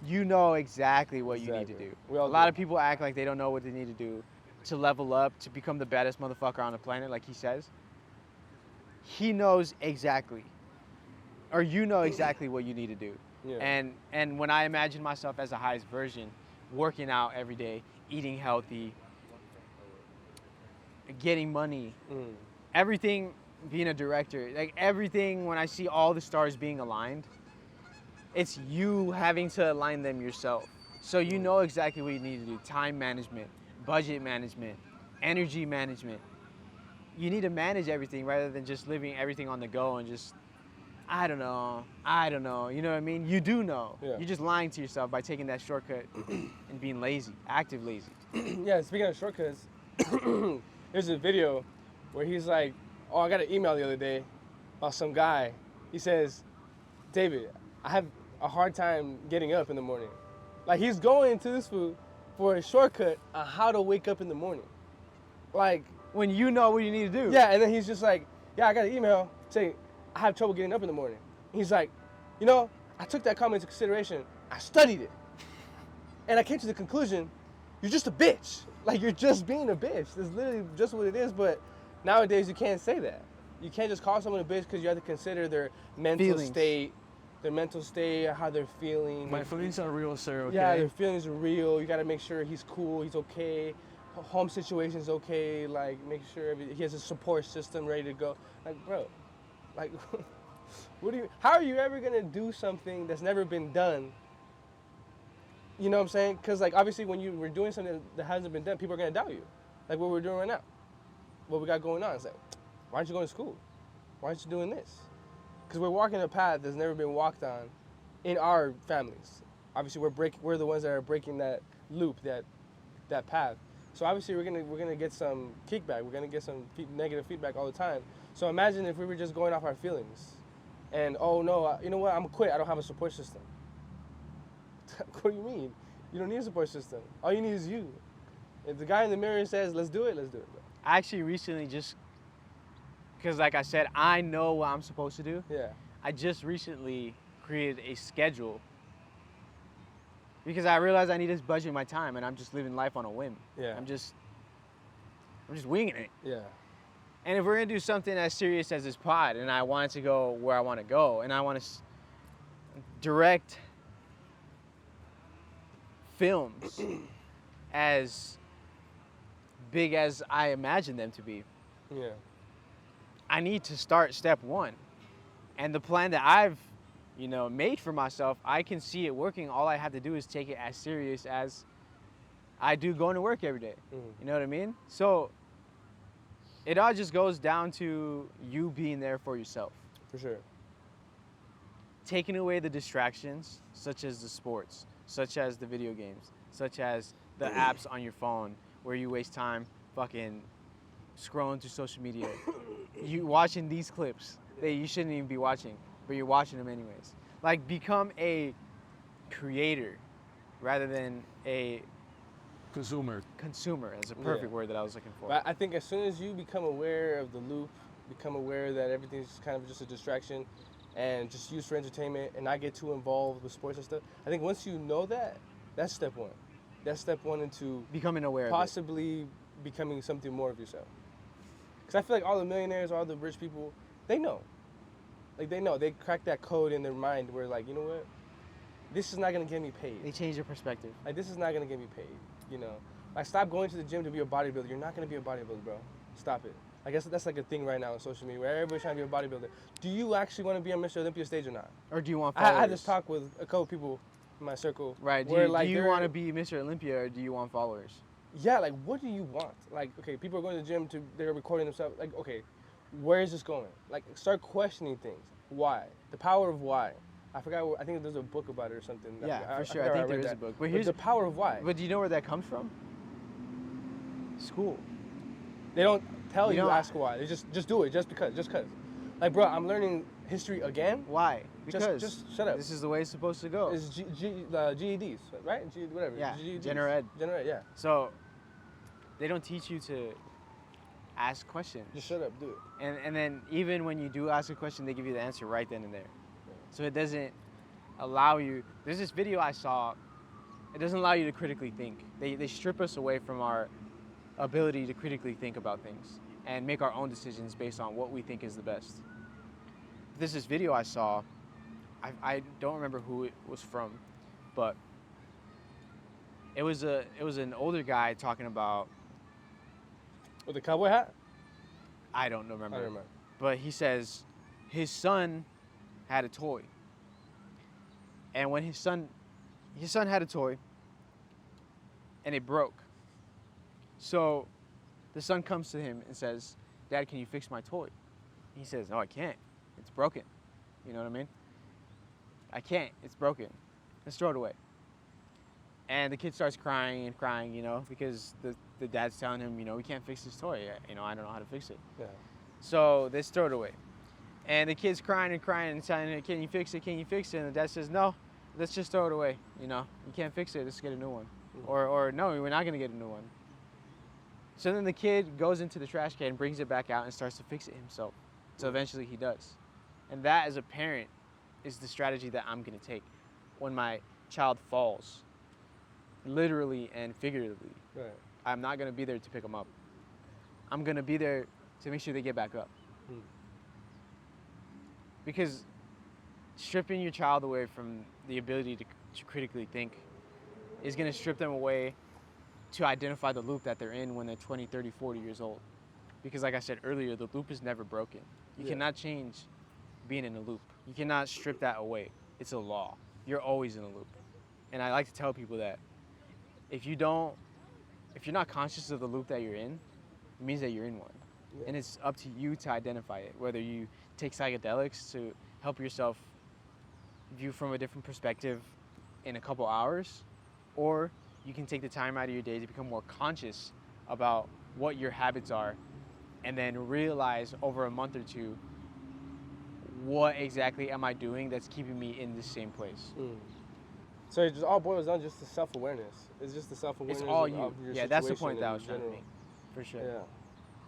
you know exactly what you need to Exactly. do. We all A lot do. of people act like they don't know what they need to do to level up, to become the baddest motherfucker on the planet, like he says. He knows exactly, or you know exactly what you need to do. Yeah. And when I imagine myself as the highest version, working out every day, eating healthy, getting money, everything, being a director, like everything, when I see all the stars being aligned, it's you having to align them yourself. So you know exactly what you need to do. Time management, budget management, energy management. You need to manage everything rather than just living everything on the go and just, I don't know. You know what I mean? You do know. Yeah. You're just lying to yourself by taking that shortcut and being lazy, active lazy. Yeah, speaking of shortcuts, there's a video where he's like, oh, I got an email the other day about some guy. He says, David, I have a hard time getting up in the morning. Like, he's going to this food for a shortcut on how to wake up in the morning. Like, When you know what you need to do. yeah, and then he's just like, yeah, I got an email saying I have trouble getting up in the morning. He's like, you know, I took that comment into consideration. I studied it. And I came to the conclusion, you're just a bitch. Like, you're just being a bitch. That's literally just what it is. But nowadays, you can't say that. You can't just call someone a bitch, because you have to consider their mental state, how they're feeling. My feelings are real, sir. Okay. Yeah, their feelings are real. You got to make sure he's cool, he's okay. Home situation's okay. Like, make sure he has a support system ready to go. Like, bro, like, how are you ever gonna do something that's never been done? You know what I'm saying? Because, like, obviously when you were doing something that hasn't been done, people are gonna doubt you. Like what we're doing right now, what we got going on. It's like, why aren't you going to school? Why aren't you doing this? Because we're walking a path that's never been walked on in our families. Obviously, we're the ones that are breaking that loop, that path. So obviously, we're gonna get some kickback. We're gonna get some negative feedback all the time. So imagine if we were just going off our feelings, and oh no, you know what? I'm gonna quit. I don't have a support system. What do you mean? You don't need a support system. All you need is you. If the guy in the mirror says, "Let's do it," let's do it. Bro. I actually recently because like I said, I know what I'm supposed to do. Yeah. I just recently created a schedule because I realized I need to budget my time, and I'm just living life on a whim. Yeah. I'm just winging it. Yeah. And if we're gonna do something as serious as this pod, and I want it to go where I want to go, and I want to direct films as big as I imagine them to be, Yeah. I need to start step one. And the plan that I've, made for myself, I can see it working. All I have to do is take it as serious as I do going to work every day. You know what I mean? So it all just goes down to you being there for yourself. For sure. Taking away the distractions, such as the sports, such as the video games, such as the apps on your phone where you waste time fucking scrolling through social media. You watching these clips that you shouldn't even be watching, but you're watching them anyways. Like, become a creator rather than a Consumer. consumer. Is a perfect word that I was looking for. But I think as soon as you become aware of the loop, become aware that everything's kind of just a distraction and just used for entertainment and not get too involved with sports and stuff, I think once you know that, that's step one. That's step one into Becoming aware of it. possibly becoming something more of yourself. Because I feel like all the millionaires, all the rich people, they know. Like, they know. They crack that code in their mind where, like, you know what? This is not going to get me paid. They change their perspective. Like, this is not going to get me paid, you know? Like, stop going to the gym to be a bodybuilder. You're not going to be a bodybuilder, bro. Stop it. I guess that's like a thing right now on social media where everybody's trying to be a bodybuilder. Do you actually want to be on Mr. Olympia stage or not? Or do you want followers? I had this talk with a couple people in my circle. Right. Do where, you, like, do you they're- want to be Mr. Olympia or do you want followers? Yeah, like, what do you want? Like, okay, people are going to the gym they're recording themselves. Like, okay, where is this going? Like, start questioning things. Why? The power of why. I forgot, I think there's a book about it or something. Yeah, for sure. forgot I where think there read is a that. book. But But here's the power of why. But do you know where that comes from? School. They don't tell You you, don't- ask why. They just do it, just because. Like, bro, I'm learning history again. Why? Because Just shut up. this is the way it's supposed to go. It's GEDs, right? Whatever. Yeah, GEDs. general ed. General ed, yeah. So they don't teach you to ask questions. Just shut up, do it. And then even when you do ask a question, they give you the answer right then and there. So it doesn't allow you. There's this video I saw. It doesn't allow you to critically think. They strip us away from our ability to critically think about things and make our own decisions based on what we think is the best. There's this video I saw. I don't remember who it was from, but it was an older guy talking about. With the cowboy hat? I don't remember. I don't remember. But he says his son had a toy. And when his son had a toy and it broke. So the son comes to him and says, "Dad, can you fix my toy?" He says, "No, I can't. It's broken." You know what I mean? "I can't. It's broken. Let's throw it away." And the kid starts crying and crying, because the dad's telling him, "We can't fix this toy. I don't know how to fix it." Yeah. So let's throw it away. And the kid's crying and crying and telling him, "Can you fix it? Can you fix it?" And the dad says, "No, let's just throw it away. You can't fix it. Let's get a new one." Or no, we're not gonna get a new one. So then the kid goes into the trash can, brings it back out, and starts to fix it himself. So eventually he does. And that, as a parent, is the strategy that I'm gonna take when my child falls, literally and figuratively. Right. I'm not gonna be there to pick them up. I'm gonna be there to make sure they get back up. Because stripping your child away from the ability to critically think is gonna strip them away to identify the loop that they're in when they're 20, 30, 40 years old. Because like I said earlier, the loop is never broken. You cannot change being in a loop. You cannot strip that away. It's a law. You're always in a loop. And I like to tell people that if you're not conscious of the loop that you're in, it means that you're in one. Yeah. And it's up to you to identify it, whether you take psychedelics to help yourself view from a different perspective in a couple hours, or you can take the time out of your day to become more conscious about what your habits are and then realize over a month or two, what exactly am I doing that's keeping me in the same place? So it just all boils down just to self-awareness. It's just the self-awareness It's all of you. your Yeah, that's the situation point that I in was trying to general. make, for sure. Yeah.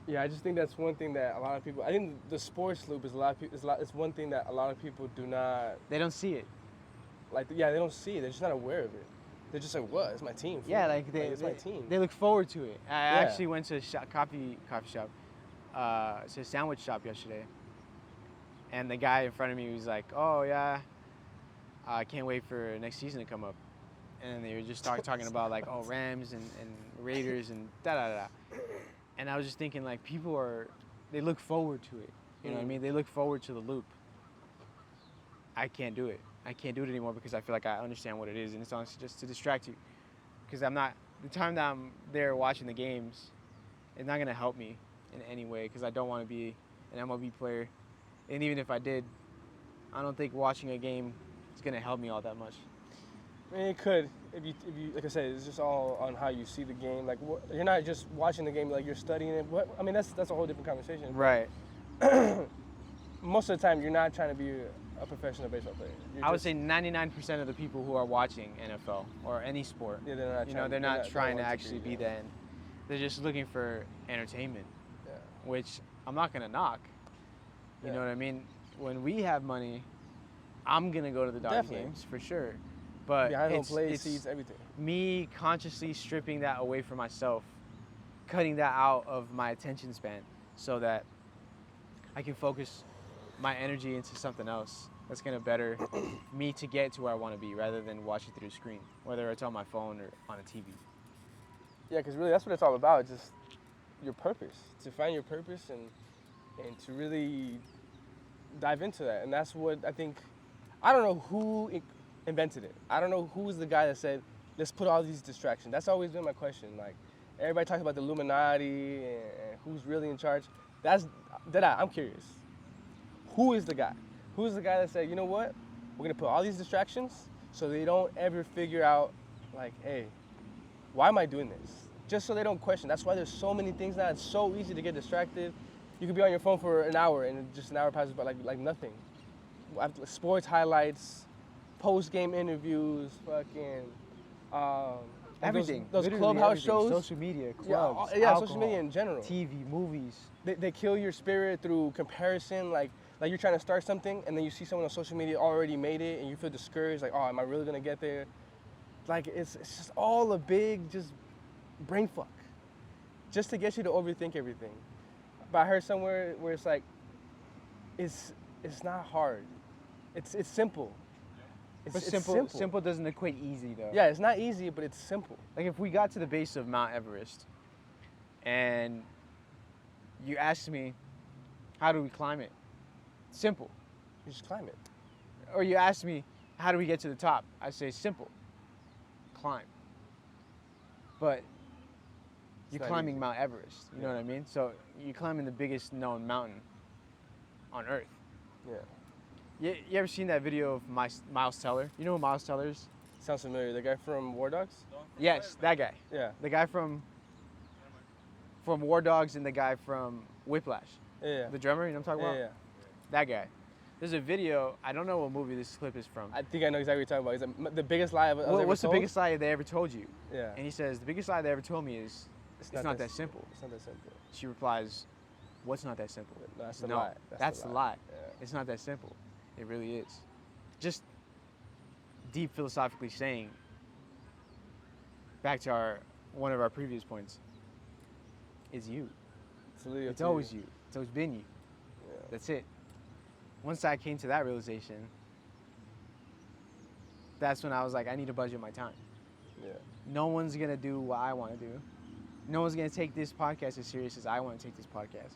Yeah, I just think that's one thing that a lot of people. I think the sports loop is a lot of people. It's one thing that a lot of people do not They don't see it. like. Yeah, they don't see it. They're just not aware of it. They're just like, "What? It's my team." fool." Yeah, like it's my team. they look forward to it. I Yeah. actually went to a coffee shop, to a sandwich shop yesterday, and the guy in front of me was like, "Oh yeah, I can't wait for next season to come up," and they were just talking about like, "Oh, Rams and Raiders and da da da," and I was just thinking like they look forward to it. You know what I mean? They look forward to the loop. I can't do it. I can't do it anymore because I feel like I understand what it is, and it's honestly just to distract you. Because I'm not the time that I'm there watching the games, it's not gonna help me in any way because I don't want to be an MLB player, and even if I did, I don't think watching a game is gonna help me all that much. I mean, it could if you like I said, it's just all on how you see the game. Like you're not just watching the game, like you're studying it. I mean, that's a whole different conversation. Right. Most of the time, you're not trying to be a professional baseball player. I would say 99% of the people who are watching NFL or any sport, Yeah, they're not. they're not trying to want actually be yeah. that. They're just looking for entertainment, Yeah. which I'm not gonna knock. You Yeah. know what I mean? When we have money, I'm gonna go to the Dodger Definitely. games for sure. But Behind home it's, plate, it's seats, everything. me consciously stripping that away from myself, cutting that out of my attention span, so that I can focus my energy into something else that's gonna better me to get to where I want to be, rather than watching through a screen, whether it's on my phone or on a TV. Yeah, because really, that's what it's all about. Just your purpose. To find your purpose and to really dive into that. And that's what I think. I don't know who invented it. I don't know who's the guy that said, let's put all these distractions. That's always been my question. Like, everybody talks about the Illuminati and who's really in charge. I'm curious. Who is the guy? Who's the guy that said, you know what? We're gonna put all these distractions so they don't ever figure out, like, hey, why am I doing this? Just so they don't question. That's why there's so many things now. It's so easy to get distracted. You could be on your phone for an hour and just an hour passes by like nothing. Sports highlights, post-game interviews, fucking Everything. Those Literally clubhouse everything. shows. Social media, Yeah, clubs, yeah, alcohol, social media in general. TV, movies. They kill your spirit through comparison. Like you're trying to start something and then you see someone on social media already made it and you feel discouraged. Like, oh, am I really gonna get there? Like it's just all a big just brain fuck, just to get you to overthink everything. But I heard somewhere where it's like, it's not hard. It's simple. But It's simple doesn't equate easy though. Yeah, it's not easy, but it's simple. Like if we got to the base of Mount Everest and you asked me, how do we climb it? Simple. You just climb it. Or you asked me, how do we get to the top? I say simple. Climb. But you're not climbing easy. Mount Everest. You know what I mean? So you're climbing the biggest known mountain on Earth. Yeah. You ever seen that video of Miles Teller? You know who Miles Teller is? Sounds familiar. The guy from War Dogs? Yes, that guy. Yeah. The guy from War Dogs and the guy from Whiplash. Yeah. The drummer, you know what I'm talking Yeah. about? That guy. There's a video, I don't know what movie this clip is from. I think I know exactly what you're talking about. Is the biggest lie I've ever What's the told? biggest lie they ever told you? Yeah. And he says, the biggest lie they ever told me is, it's not that simple. It's not that simple. She replies, what's not that simple? No, that's the No, lie. that's the lie. Yeah. It's not that simple. It really is. Just deep philosophically saying, back to one of our previous points, it's you. It's literally up It's to always you. It's always been you. Yeah. That's it. Once I came to that realization, that's when I was like, I need to budget my time. Yeah. No one's gonna do what I want to do. No one's gonna take this podcast as serious as I want to take this podcast.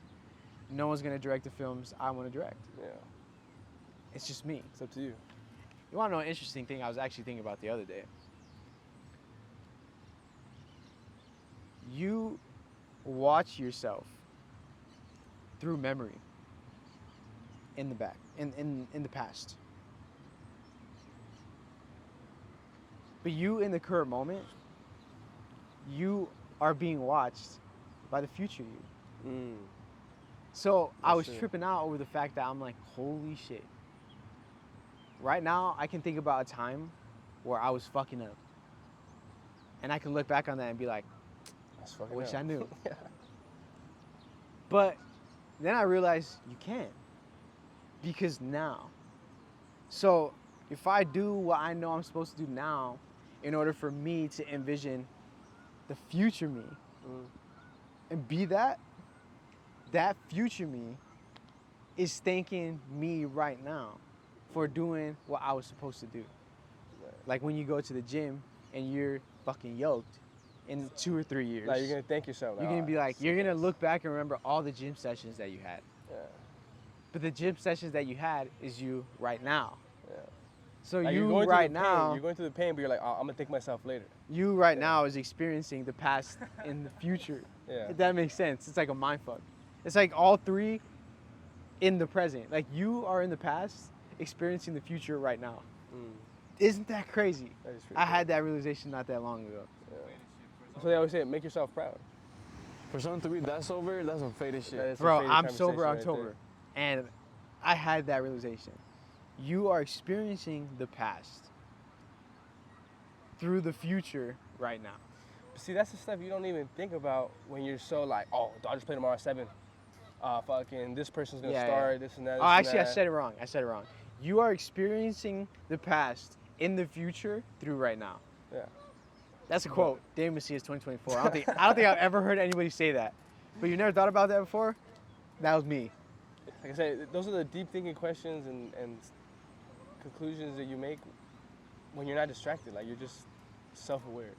No one's gonna direct the films I want to direct. Yeah. It's just me. It's up to you. You want to know an interesting thing I was actually thinking about the other day? You watch yourself through memory in the back, in the past. But you in the current moment, you are being watched by the future you. So I That's was true. tripping out over the fact that I'm like, holy shit. Right now, I can think about a time where I was fucking up. And I can look back on that and be like, That's I fucking wish up. I knew. Yeah. But then I realized you can't. Because now. So if I do what I know I'm supposed to do now, in order for me to envision the future me and be that future me is thanking me right now for doing what I was supposed to do. Like when you go to the gym and you're fucking yoked in 2 or 3 years. Now you're gonna thank yourself. You're gonna be like, you're gonna look back and remember all the gym sessions that you had. Yeah. But the gym sessions that you had is you right now. Yeah. So Like, you you're going right through the pain, now, you're going through the pain, but you're like, oh, I'm gonna thank myself later. you right now is experiencing the past and the future. Yeah. If that makes sense. It's like a mind fuck. It's like all three in the present. Like you are in the past, experiencing the future right now. Mm, Isn't that crazy? that is pretty I cool. had that realization not that long ago. So they always say, make yourself proud. For someone to be that sober, that's some faded shit. That is some Bro, faded I'm sober conversation right October. And I had that realization. You are experiencing the past through the future right now. But see, that's the stuff you don't even think about when you're so like, oh, Dodgers play tomorrow at 7. Fucking this person's gonna Yeah, start, this and that. This Oh, and actually, I that. said it wrong. You are experiencing the past in the future through right now. Yeah. That's a quote. Dave Macias 2024. I don't think I've ever heard anybody say that. But you never thought about that before? That was me. Like I said, those are the deep thinking questions and conclusions that you make when you're not distracted. Like, you're just self-aware.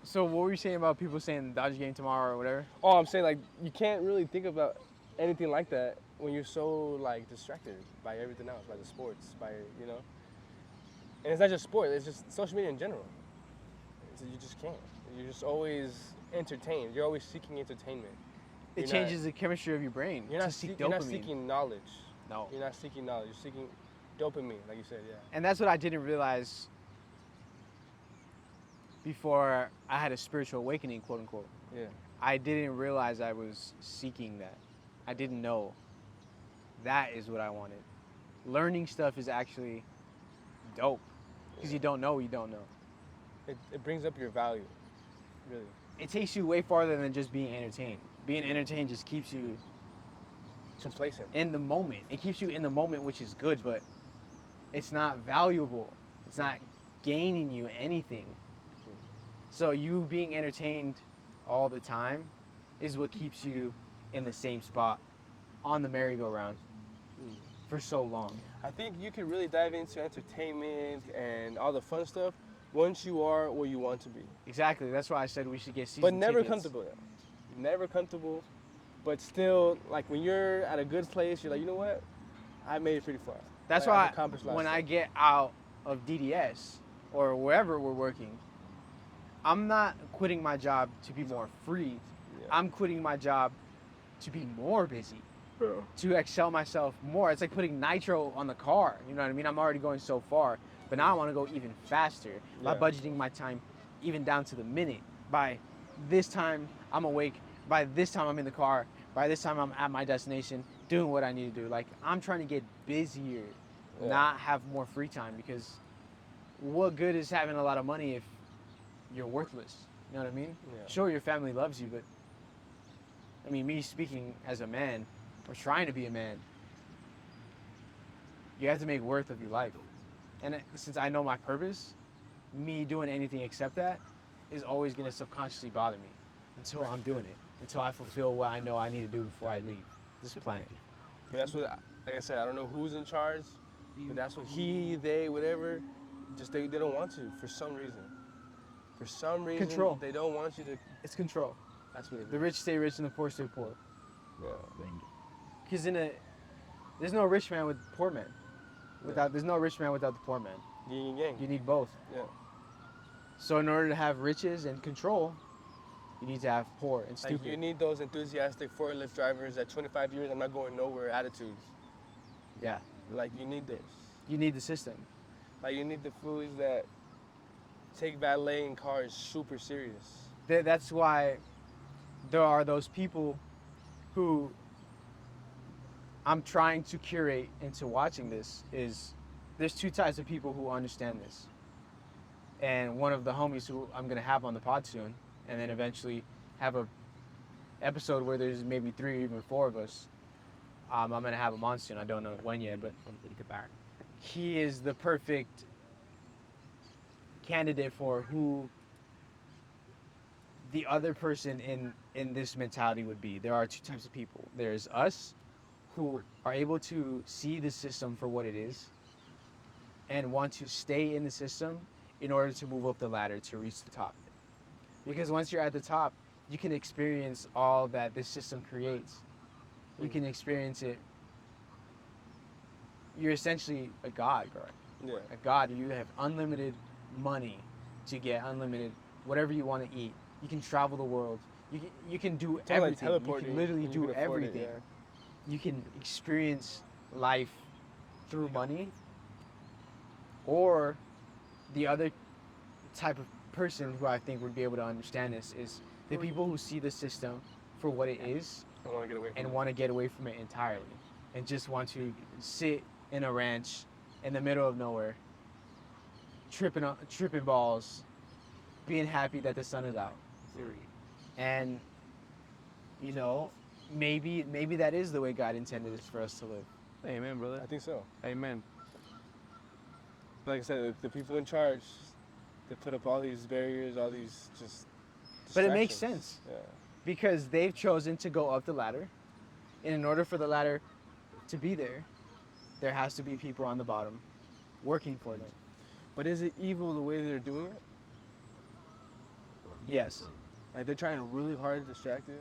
So what were you saying about people saying the Dodgers game tomorrow or whatever? Oh, I'm saying, like, you can't really think about anything like that when you're so, like, distracted by everything else, by the sports, by, you know. And it's not just sport, it's just social media in general. You just can't. You're just always entertained. You're always seeking entertainment. It You're changes the chemistry of your brain. You're not, to seek you're not dopamine. seeking knowledge. No. You're not seeking knowledge. You're seeking dopamine, like you said, yeah. And that's what I didn't realize before I had a spiritual awakening, quote unquote. Yeah. I didn't realize I was seeking that. I didn't know that is what I wanted. Learning stuff is actually dope. Because you don't know, you don't know. It brings up your value, really. It takes you way farther than just being entertained. Being entertained just keeps you Complacent. in the moment. It keeps you in the moment, which is good, but it's not valuable. It's not gaining you anything. So you being entertained all the time is what keeps you in the same spot on the merry-go-round for so long. I think you can really dive into entertainment and all the fun stuff once you are where you want to be. Exactly. That's why I said we should get season But never tickets. comfortable. Never comfortable, but still, like, when you're at a good place, you're like, you know what? I made it pretty far. That's Like, I've why accomplished a lot when of I stuff. get out of DDS or wherever we're working, I'm not quitting my job to be more free. Yeah. I'm quitting my job to be more busy, to excel myself more. It's like putting nitro on the car. You know what I mean? I'm already going so far, but now I want to go even faster by Yeah. budgeting my time even down to the minute. By this time, I'm awake. By this time, I'm in the car. By this time, I'm at my destination doing what I need to do. Like, I'm trying to get busier, Yeah. not have more free time, because what good is having a lot of money if you're worthless? You know what I mean? Yeah. Sure, your family loves you, but I mean, me speaking as a man, or trying to be a man, you have to make worth of your life. And since I know my purpose, me doing anything except that is always going to subconsciously bother me until I'm doing it, until I fulfill what I know I need to do before I leave this planet. But that's what, like I said, I don't know who's in charge, but that's what they, whatever, just they don't want to for some reason. For some reason, Control. they don't want you to. It's control. That's what it is. The rich stay rich and the poor stay poor. Yeah. Because there's no rich man with poor man. There's no rich man without the poor man. Yin and yang. You need both. Yeah. So in order to have riches and control, you need to have poor and Like, stupid. you need those enthusiastic forklift drivers at 25 years, I'm not going nowhere attitudes. Yeah. Like, you need those. You need the system. Like, you need the fools that take valeting cars super serious. That's why there are those people who I'm trying to curate into watching this. Is there's two types of people who understand this. And one of the homies who I'm gonna have on the pod soon, and then eventually have a episode where there's maybe 3 or even 4 of us. I'm gonna have him on soon. I don't know when yet, but he is the perfect candidate for who the other person in this mentality would be. There are two types of people. There's us, who are able to see the system for what it is and want to stay in the system in order to move up the ladder to reach the top. Because once you're at the top, you can experience all that this system creates. You can experience it. You're essentially a god, bro. Yeah. A god, you have unlimited money to get unlimited whatever you want to eat. You can travel the world. You can do It's all like everything. You teleporting, can literally and you do can afford it, everything. yeah. You can experience life through money. Or the other type of person who I think would be able to understand this is the people who see the system for what it is I want to get away from and it. want to get away from it entirely and just want to sit in a ranch in the middle of nowhere, tripping balls, being happy that the sun is out. And you know, maybe that is the way God intended it for us to live. Amen, brother. I think so. Amen. Like I said, the people in charge, they put up all these barriers, all these just But it makes distractions. sense. Yeah. Because they've chosen to go up the ladder, and in order for the ladder to be there has to be people on the bottom working for them. But is it evil the way they're doing it? Yes. Like they're trying really hard to distract you?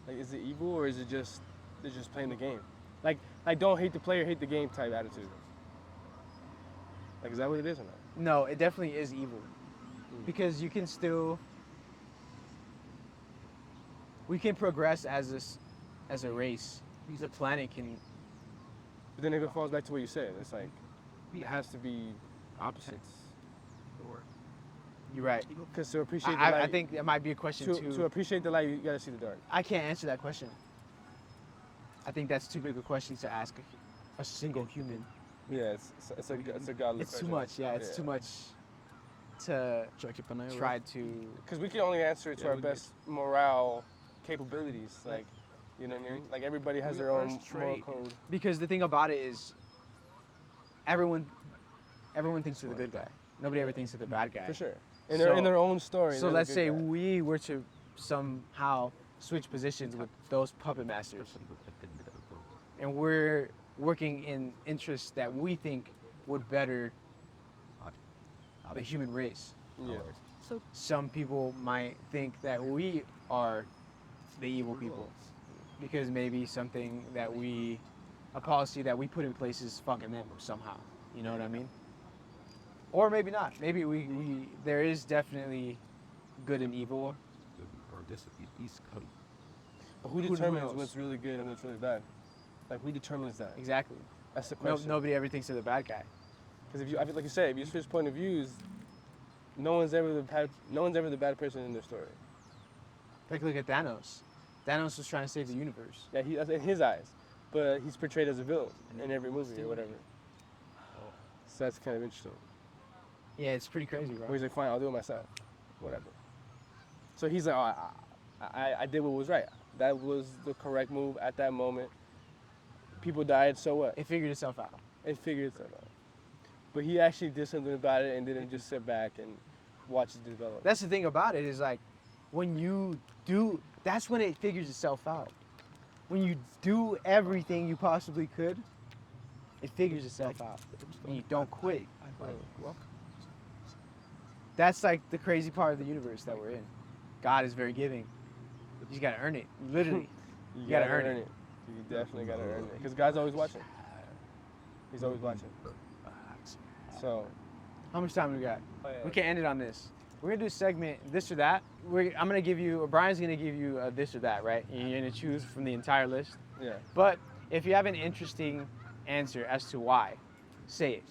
Like is it evil or is it just they're just playing the game? Like don't hate the player, hate the game type attitude. Like is that what it is or not? No, it definitely is evil. Because you can still we can progress as a race. The planet can. But then it falls back to what you said. It's like it has to be opposites. You're right. Because to appreciate the I light, think that might be a question too. to appreciate the light, you gotta see the dark. I can't answer that question. I think that's too big a question to ask a single human. Yeah, it's a godly It's too question. much. Yeah, it's too much to try to. Because we can only answer it to our best morale capabilities. Like, you know what I mean? Like everybody has their own moral code. Because the thing about it is, everyone thinks they're the good guy. Nobody ever thinks they're the bad guy. For sure. In their own story. So they're the let's good say guy. we were to somehow switch positions with those puppet masters, and we're working in interests that we think would better the human race. Yeah. Some people might think that we are the evil people because maybe something that a policy that we put in place is fucking them somehow. You know what I mean? Or maybe not. Maybe there is definitely good and evil. But who determines what's really good and what's really bad? Like who determines that? Exactly. That's the question. Nobody ever thinks they're the bad guy. Because I feel like you said, if you switch point of views, no one's ever the bad person in their story. Like look at Thanos. Thanos was trying to save the universe. Yeah, that's in his eyes, but he's portrayed as a villain in every movie or whatever. So that's kind of interesting. Yeah, it's pretty crazy, Where bro. he's like, fine, I'll do it myself, whatever. So he's like, oh, I did what was right. That was the correct move at that moment. People died, so what? It figured itself out. It figured itself out. But he actually did something about it and didn't just sit back and watch it develop. That's the thing about it is like, when you do, that's when it figures itself out. When you do everything you possibly could, it figures itself out. And you don't quit. That's like the crazy part of the universe that we're in. God is very giving. You just gotta earn it. Literally. You gotta earn it. You definitely gotta earn it. Because God's always watching. He's always watching. So, How much time we got? oh, yeah. We can end it on this. We're gonna do a segment, this or that. I'm gonna give you, or Brian's gonna give you a this or that, right? And you're gonna choose from the entire list. Yeah. But if you have an interesting answer as to why, say it.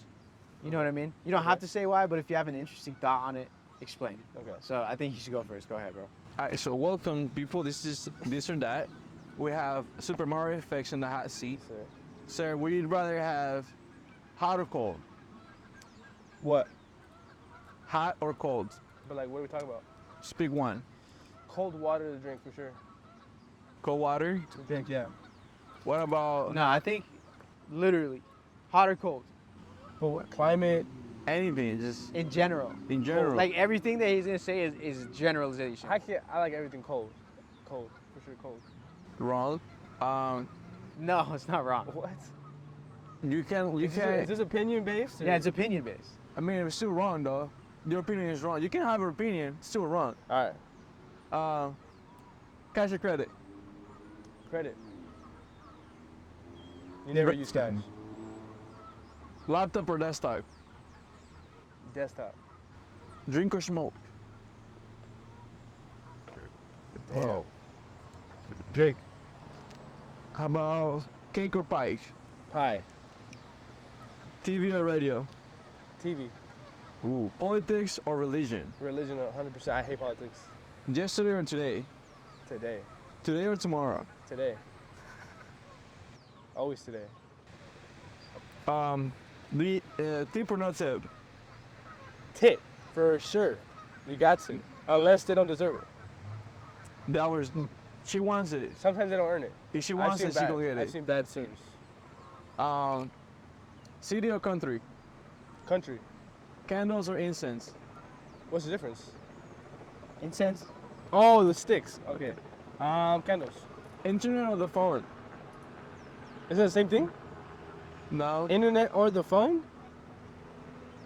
You know what I mean? You don't have to say why, but if you have an interesting thought on it, explain. Okay. So I think you should go first. Go ahead, bro. All right, so welcome, people. This is this or that. We have Super Mario Effects in the hot seat. So, Sir, would you rather have hot or cold? what? Hot or cold? But like, what are we talking about? Just pick one. Cold water to drink for sure. Cold water? Yeah. What about No, I think literally hot or cold But what? Climate. anything? Just in general. in general. Like everything that he's gonna say is generalization. I like everything cold. Cold. For sure cold. wrong. No, it's not wrong. What? You can. Is this opinion based? Yeah, it's opinion based. I mean, it's still wrong though. Your opinion is wrong. You can have an opinion, still wrong. All right. Cash or credit? Credit. You never use cash. Laptop or desktop? Desktop. Drink or smoke? Damn. Drake. How about cake or pie? Pie. TV or radio? TV. Ooh. Politics or religion? Religion, 100%. I hate politics. Yesterday or today? Today. Today or tomorrow? Today. Always today. Tip or not tip? Tip, for sure. You got to. Unless they don't deserve it. She wants it. Sometimes they don't earn it. If she wants it, she gonna get I've it. seen bad service. City or country? Country. Candles or incense? What's the difference? Incense. Oh, the sticks. Okay. Candles. Internet or the phone? Is that the same thing? No. Internet or the phone?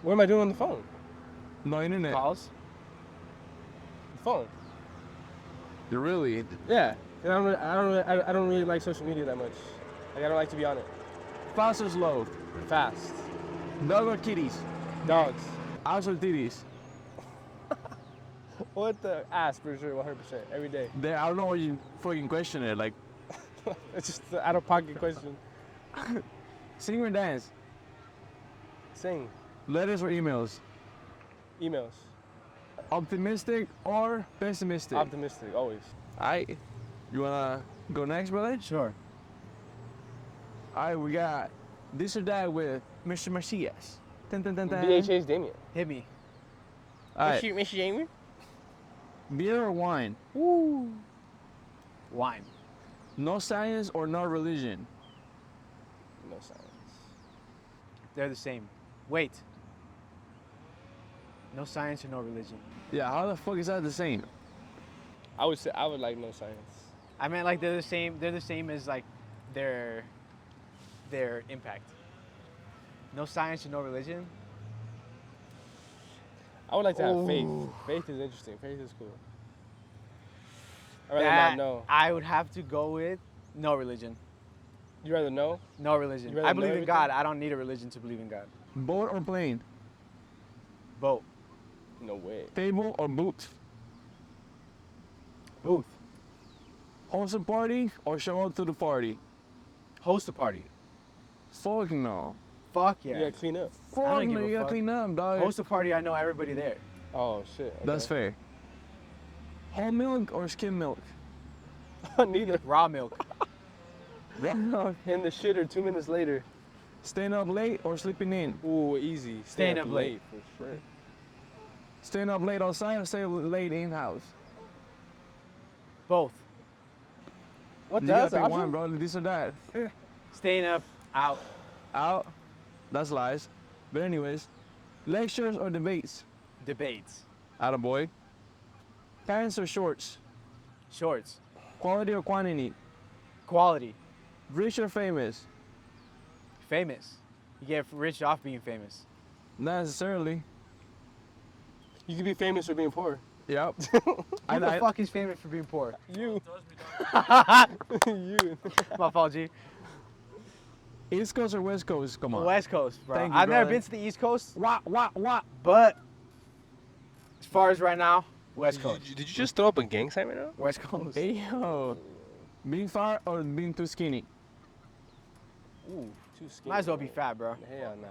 What am I doing on the phone? No internet. Calls. The phone. You really? Yeah. And I don't really like social media that much. Like I don't like to be on it. Fast or slow? Fast. Dog or kitties? Dogs. Ass or titties? What the ass for sure, 100% every day. I don't know what you fucking question it. Like, It's just an out of pocket question. sing or dance? Sing. Letters or emails? Emails. Optimistic or pessimistic? Optimistic, always. Alright. You wanna go next, brother? Sure. Alright, we got this or that with Mr. Macias. Dun, dun, dun, dun. BHA's Damien. Hit me. Alright. Mr. Damien? Beer or wine? Woo. Wine. No science or no religion? No science. They're the same. Wait. No science or no religion. Yeah, how the fuck is that the same? I would say I would like no science. I meant like they're the same. They're the same as like their impact. No science or no religion. I would like to have faith. Ooh. Faith is interesting. Faith is cool. I'd rather That not know. I would have to go with no religion. You rather know? No religion. You rather I know believe in everything? God. I don't need a religion to believe in God. Boat or plane? Boat. No way. Table or booth? Booth. Host a party or show up to the party? Host a party. Fuck no. Fuck You yeah. gotta clean up. Fuck don't no, give a you gotta fuck. clean up, dog. Host a party. I know everybody there. Oh shit. Okay. That's fair. Whole milk or skim milk? Neither. Raw milk. In the shitter 2 minutes later. Staying up late or sleeping in? Ooh, easy. Staying up late. for sure. Staying up late outside or staying late in house? Both. What You does gotta pick option? one, bro. This or that. Staying up. Out. Out. That's lies. But anyways, lectures or debates? Debates. Attaboy. Pants or shorts? Shorts. Quality or quantity? Quality. Rich or famous? Famous. You get rich off being famous. Not necessarily. You can be famous for being poor. Yep. Who the fuck is famous for being poor? You. You. My fault, G. East Coast or West Coast? Come on. West Coast, bro. Thank you, I've never brother. been to the East Coast, Wah, wah, wah. but as far as right now, West Coast. Did you just throw up a gang sign right now? West Coast. Hey, yo. Being fat or being too skinny? Ooh, too skinny. Might as well be fat, bro. Hell no.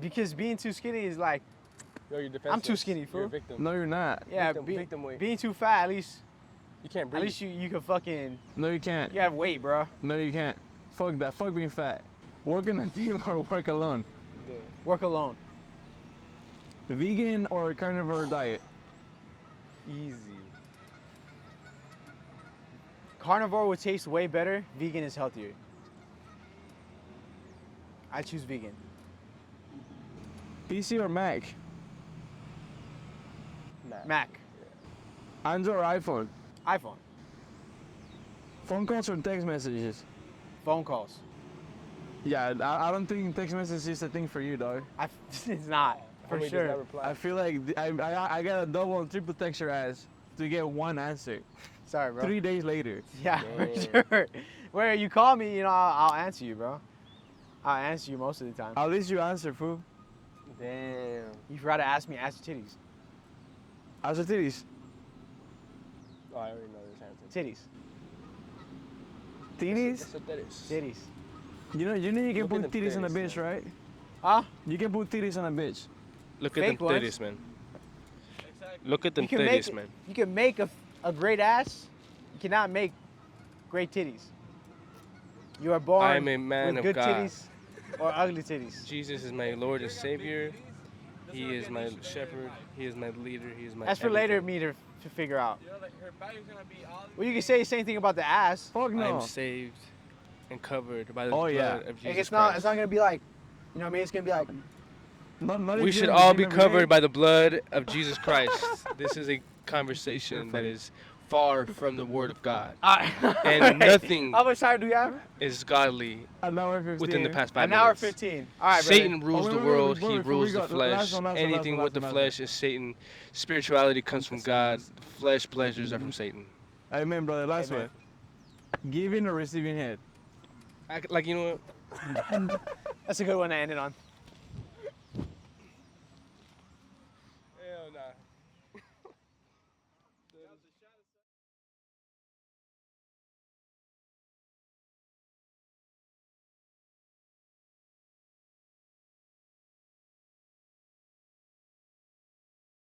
Because being too skinny is like, Yo, you're defenseless. I'm too skinny, You're fool. a victim. No, you're not. yeah, Victim weight. being too fat, at least You can't breathe. at least you can fucking, No, you can't. you have weight, bro. No, you can't. Fuck that. Fuck being fat. Work in a team or work alone? Yeah. Work alone. Vegan or carnivore diet? Easy. Carnivore would taste way better. Vegan is healthier. I choose vegan. PC or Mac? Mac. Android or iPhone? iPhone. Phone calls or text messages? Phone calls. Yeah, I don't think text messages is a thing for you, dog. It's not. For Homie does sure. not reply. I feel like I gotta double and triple text your ass to get one answer. Sorry, bro. 3 days later. Yeah, Damn. for sure. Where you call me, you know, I'll answer you, bro. I'll answer you most of the time. At least you answer, fool. Damn. You forgot to ask me, ask your titties. How's your titties? Oh, I already know this answer. Titties. Titties? That's what that is. Titties. You know you can Look put at the titties on a titties, bitch, right? Huh? You can put titties on a bitch. Look at Fake them ones. titties, man. Exactly. Look at them You can make titties, man. You can make a great ass. You cannot make great titties. You are born I am a man with of good God. titties or ugly titties. Jesus is my Lord and Savior. He is my shepherd. He is my leader. He is my That's for later everything. me to figure out. You know, like her back is gonna be all. Well, you can say the same thing about the ass. Fuck I no. am saved and covered by the Oh, blood yeah. of Jesus Like it's Christ. not gonna be like, you know what I mean? It's gonna be like, Not We if should you're all in the be gym every day. covered by the blood of Jesus Christ. This is a conversation that is far from the Word of God. And nothing How much time do we have? is godly An hour 15. within the past 5 An minutes. hour 15. All right, Satan brother. rules Oh, the wait, world. wait, He before rules we the go, last flesh. one, last one, Anything last with the one. flesh is Satan. Spirituality comes from God. Flesh pleasures are from Satan. Amen, brother. Last Amen. one. Giving or receiving head? Like, you know what? That's a good one to end it on.